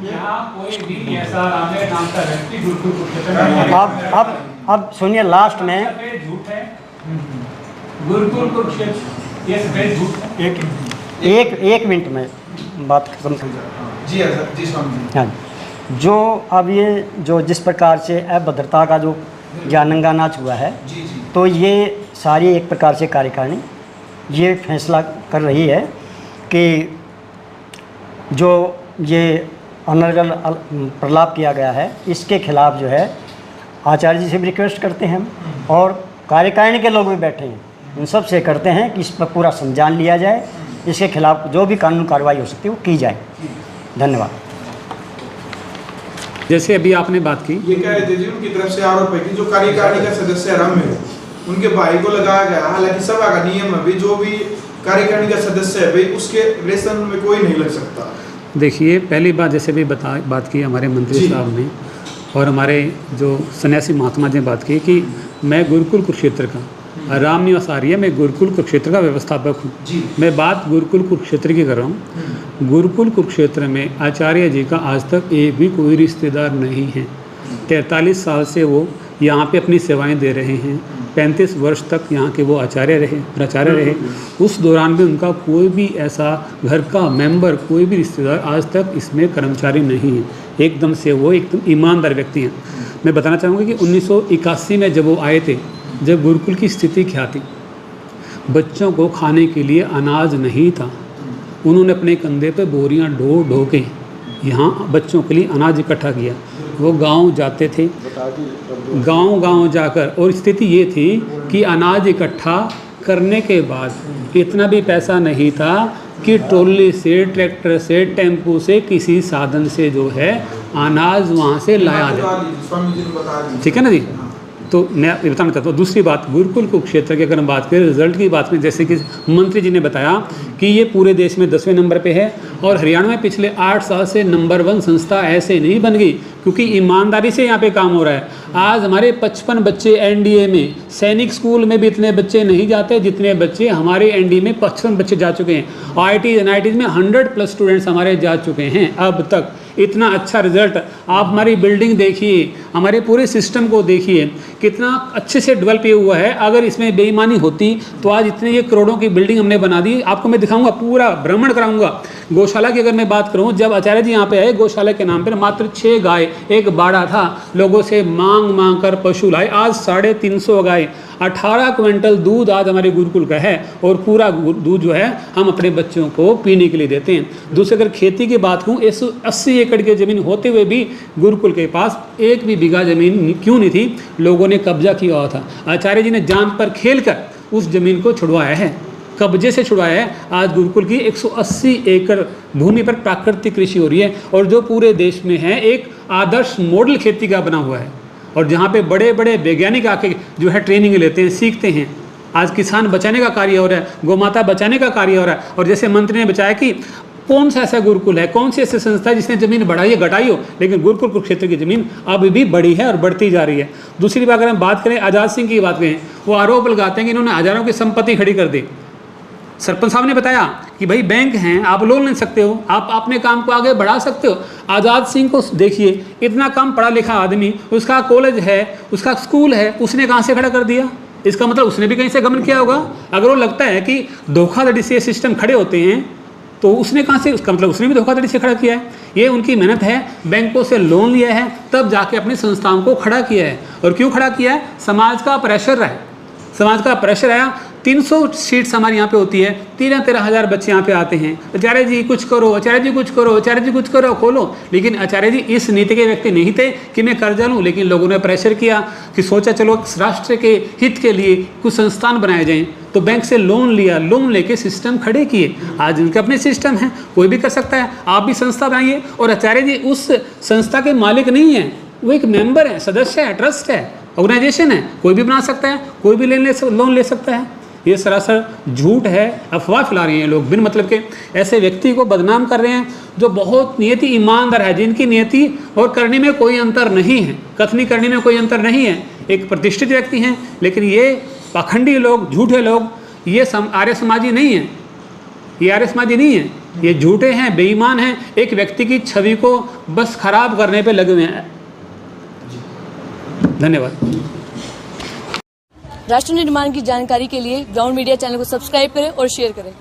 B: अब सुनिए, लास्ट में एक मिनट में बात खत्म कर। हाँ, जो अब ये जो जिस प्रकार से अभद्रता का जो ज्ञानंगा नाच हुआ है, तो ये सारी एक प्रकार से कार्यकारिणी ये फैसला कर रही है कि जो ये अनर्गल प्रलाप किया गया है, इसके खिलाफ जो है आचार्य जी से भी रिक्वेस्ट करते हैं हम, और कार्यकारिणी के लोग भी बैठे हैं, इन सब से करते हैं कि इस पर पूरा संज्ञान लिया जाए, इसके खिलाफ जो भी कानूनी कार्रवाई हो सकती है वो की जाए। धन्यवाद।
I: जैसे अभी आपने बात की,
D: ये कह रहे थे जी, उनकी तरफ से आरोप है कि जो कार्यकारिणी का सदस्य रम्य, उनके भाई को लगाया गया। हालांकि सभा का नियम है, जो भी कार्यकारिणी का सदस्य है भाई, उसके रिलेशन में कोई नहीं लग सकता।
I: देखिए, पहली बात जैसे भी बात की हमारे मंत्री साहब ने और हमारे जो सन्यासी महात्मा जी ने बात की कि मैं गुरुकुल कुरुक्षेत्र का, रामनिवास आर्य, मैं गुरुकुल कुरुक्षेत्र का व्यवस्थापक हूँ। मैं बात गुरुकुल कुरुक्षेत्र की कर रहा हूँ। गुरुकुल कुरुक्षेत्र में आचार्य जी का आज तक एक भी कोई रिश्तेदार नहीं है। 43 साल से वो यहाँ पे अपनी सेवाएं दे रहे हैं। 35 वर्ष तक यहाँ के वो प्राचार्य रहे। उस दौरान भी उनका कोई भी ऐसा घर का मेंबर, कोई भी रिश्तेदार आज तक इसमें कर्मचारी नहीं है। एकदम से वो एकदम ईमानदार व्यक्ति हैं। मैं बताना चाहूँगा कि 1981 में जब वो आए थे, जब गुरुकुल की स्थिति क्या थी, बच्चों को खाने के लिए अनाज नहीं था। उन्होंने अपने कंधे पे बोरियां ढो के यहाँ बच्चों के लिए अनाज इकट्ठा किया। वो गांव जाते थे, गांव जाकर, और स्थिति ये थी कि अनाज इकट्ठा करने के बाद इतना भी पैसा नहीं था कि ट्रॉली से, ट्रैक्टर से, टेम्पो से, किसी साधन से जो है अनाज वहाँ से लाया जाए। ठीक है ना जी? तो मैं ये बताना चाहता हूँ। दूसरी बात, गुरुकुल कुरुक्षेत्र की अगर हम बात करें रिजल्ट की बात में, जैसे कि मंत्री जी ने बताया कि ये पूरे देश में 10वें नंबर पे है, और हरियाणा में पिछले 8 साल से नंबर 1 संस्था ऐसे नहीं बन गई, क्योंकि ईमानदारी से यहाँ पे काम हो रहा है। आज हमारे 55 बच्चे एनडीए में, सैनिक स्कूल में भी इतने बच्चे नहीं जाते जितने बच्चे हमारे एनडीए में 55 बच्चे जा चुके हैं। IIT NIT में 100+ स्टूडेंट्स हमारे जा चुके हैं अब तक। इतना अच्छा रिजल्ट, आप हमारी बिल्डिंग देखिए, हमारे पूरे सिस्टम को देखिए कितना अच्छे से डेवलप ये हुआ है। अगर इसमें बेईमानी होती तो आज इतने ये करोड़ों की बिल्डिंग हमने बना दी। आपको मैं दिखाऊंगा, पूरा भ्रमण कराऊंगा। गौशाला की अगर मैं बात करूं, जब आचार्य जी यहाँ पे आए, गौशाला के नाम पर मात्र 6 गाय, एक बाड़ा था, लोगों से मांग कर पशु लाए। आज 350 गाय, 18 क्विंटल दूध आज हमारे गुरुकुल का है, और पूरा दूध जो है हम अपने बच्चों को पीने के लिए देते हैं। दूसरी अगर खेती की बात कहूँ, 180 एकड़ की ज़मीन होते हुए भी गुरुकुल के पास एक भी बीघा ज़मीन क्यों नहीं थी, लोगों ने कब्जा किया हुआ था। आचार्य जी ने जान पर खेलकर उस ज़मीन को छुड़वाया है, कब्जे से छुड़वाया है। आज गुरुकुल की 180 एकड़ भूमि पर प्राकृतिक कृषि हो रही है, और जो पूरे देश में है एक आदर्श मॉडल खेती का बना हुआ है, और जहाँ पे बड़े बड़े वैज्ञानिक आके जो है ट्रेनिंग लेते हैं, सीखते हैं। आज किसान बचाने का कार्य हो रहा है, गौमाता बचाने का कार्य हो रहा है। और जैसे मंत्री ने बताया कि कौन सा ऐसा गुरुकुल है, कौन सी ऐसी संस्था है जिसने ज़मीन बढ़ाई है, घटाई हो, लेकिन गुरुकुल कुरुक्षेत्र की ज़मीन अब भी बढ़ी है और बढ़ती जा रही है। दूसरी बात, अगर हम बात करें आज़ाद सिंह की बात करें, वो आरोप लगाते हैं कि इन्होंने हज़ारों की संपत्ति खड़ी कर दी। सरपंच साहब ने बताया कि भाई बैंक हैं, आप लोन ले सकते हो, आप अपने काम को आगे बढ़ा सकते हो। आज़ाद सिंह को देखिए, इतना कम पढ़ा लिखा आदमी, उसका कॉलेज है, उसका स्कूल है, उसने कहाँ से खड़ा कर दिया? इसका मतलब उसने भी कहीं से गमन किया होगा। अगर वो लगता है कि धोखाधड़ी से सिस्टम खड़े होते हैं, तो उसने कहाँ से, उसका मतलब उसने भी धोखाधड़ी से खड़ा किया है। ये उनकी मेहनत है, बैंकों से लोन लिया है, तब जाके अपनी संस्थाओं को खड़ा किया है। और क्यों खड़ा किया है? समाज का प्रेशर है, समाज का प्रेशर आया। 300 सीट्स हमारे यहाँ पे होती है, 13-13 हज़ार बच्चे यहाँ पे आते हैं। आचार्य जी कुछ करो, आचार्य जी कुछ करो, आचार्य जी कुछ करो, खोलो। लेकिन आचार्य जी इस नीति के व्यक्ति नहीं थे कि मैं कर्जा लूँ, लेकिन लोगों ने प्रेशर किया कि सोचा चलो राष्ट्र के हित के लिए कुछ संस्थान बनाए जाएँ, तो बैंक से लोन लिया, लोन लेके सिस्टम खड़े किए। आज उनके अपने सिस्टम हैं, कोई भी कर सकता है, आप भी संस्था बनाइए। और आचार्य जी उस संस्था के मालिक नहीं हैं, वो एक मेंबर है, सदस्य है, ट्रस्ट है, ऑर्गेनाइजेशन है, कोई भी बना सकता है, कोई भी लोन ले सकता है। ये सरासर झूठ है, अफवाह फैला रहे हैं लोग, बिन मतलब के ऐसे व्यक्ति को बदनाम कर रहे हैं जो बहुत नियति ईमानदार है, जिनकी नियति और करने में कोई अंतर नहीं है, कथनी करने में कोई अंतर नहीं है, एक प्रतिष्ठित व्यक्ति हैं। लेकिन ये पाखंडी लोग, झूठे लोग, ये आर्य समाजी नहीं है, ये आर्य समाजी नहीं है, ये झूठे हैं, बेईमान हैं, एक व्यक्ति की छवि को बस खराब करने पे लगे हुए हैं। धन्यवाद।
J: राष्ट्र निर्माण की जानकारी के लिए ग्राउंड मीडिया चैनल को सब्सक्राइब करें और शेयर करें।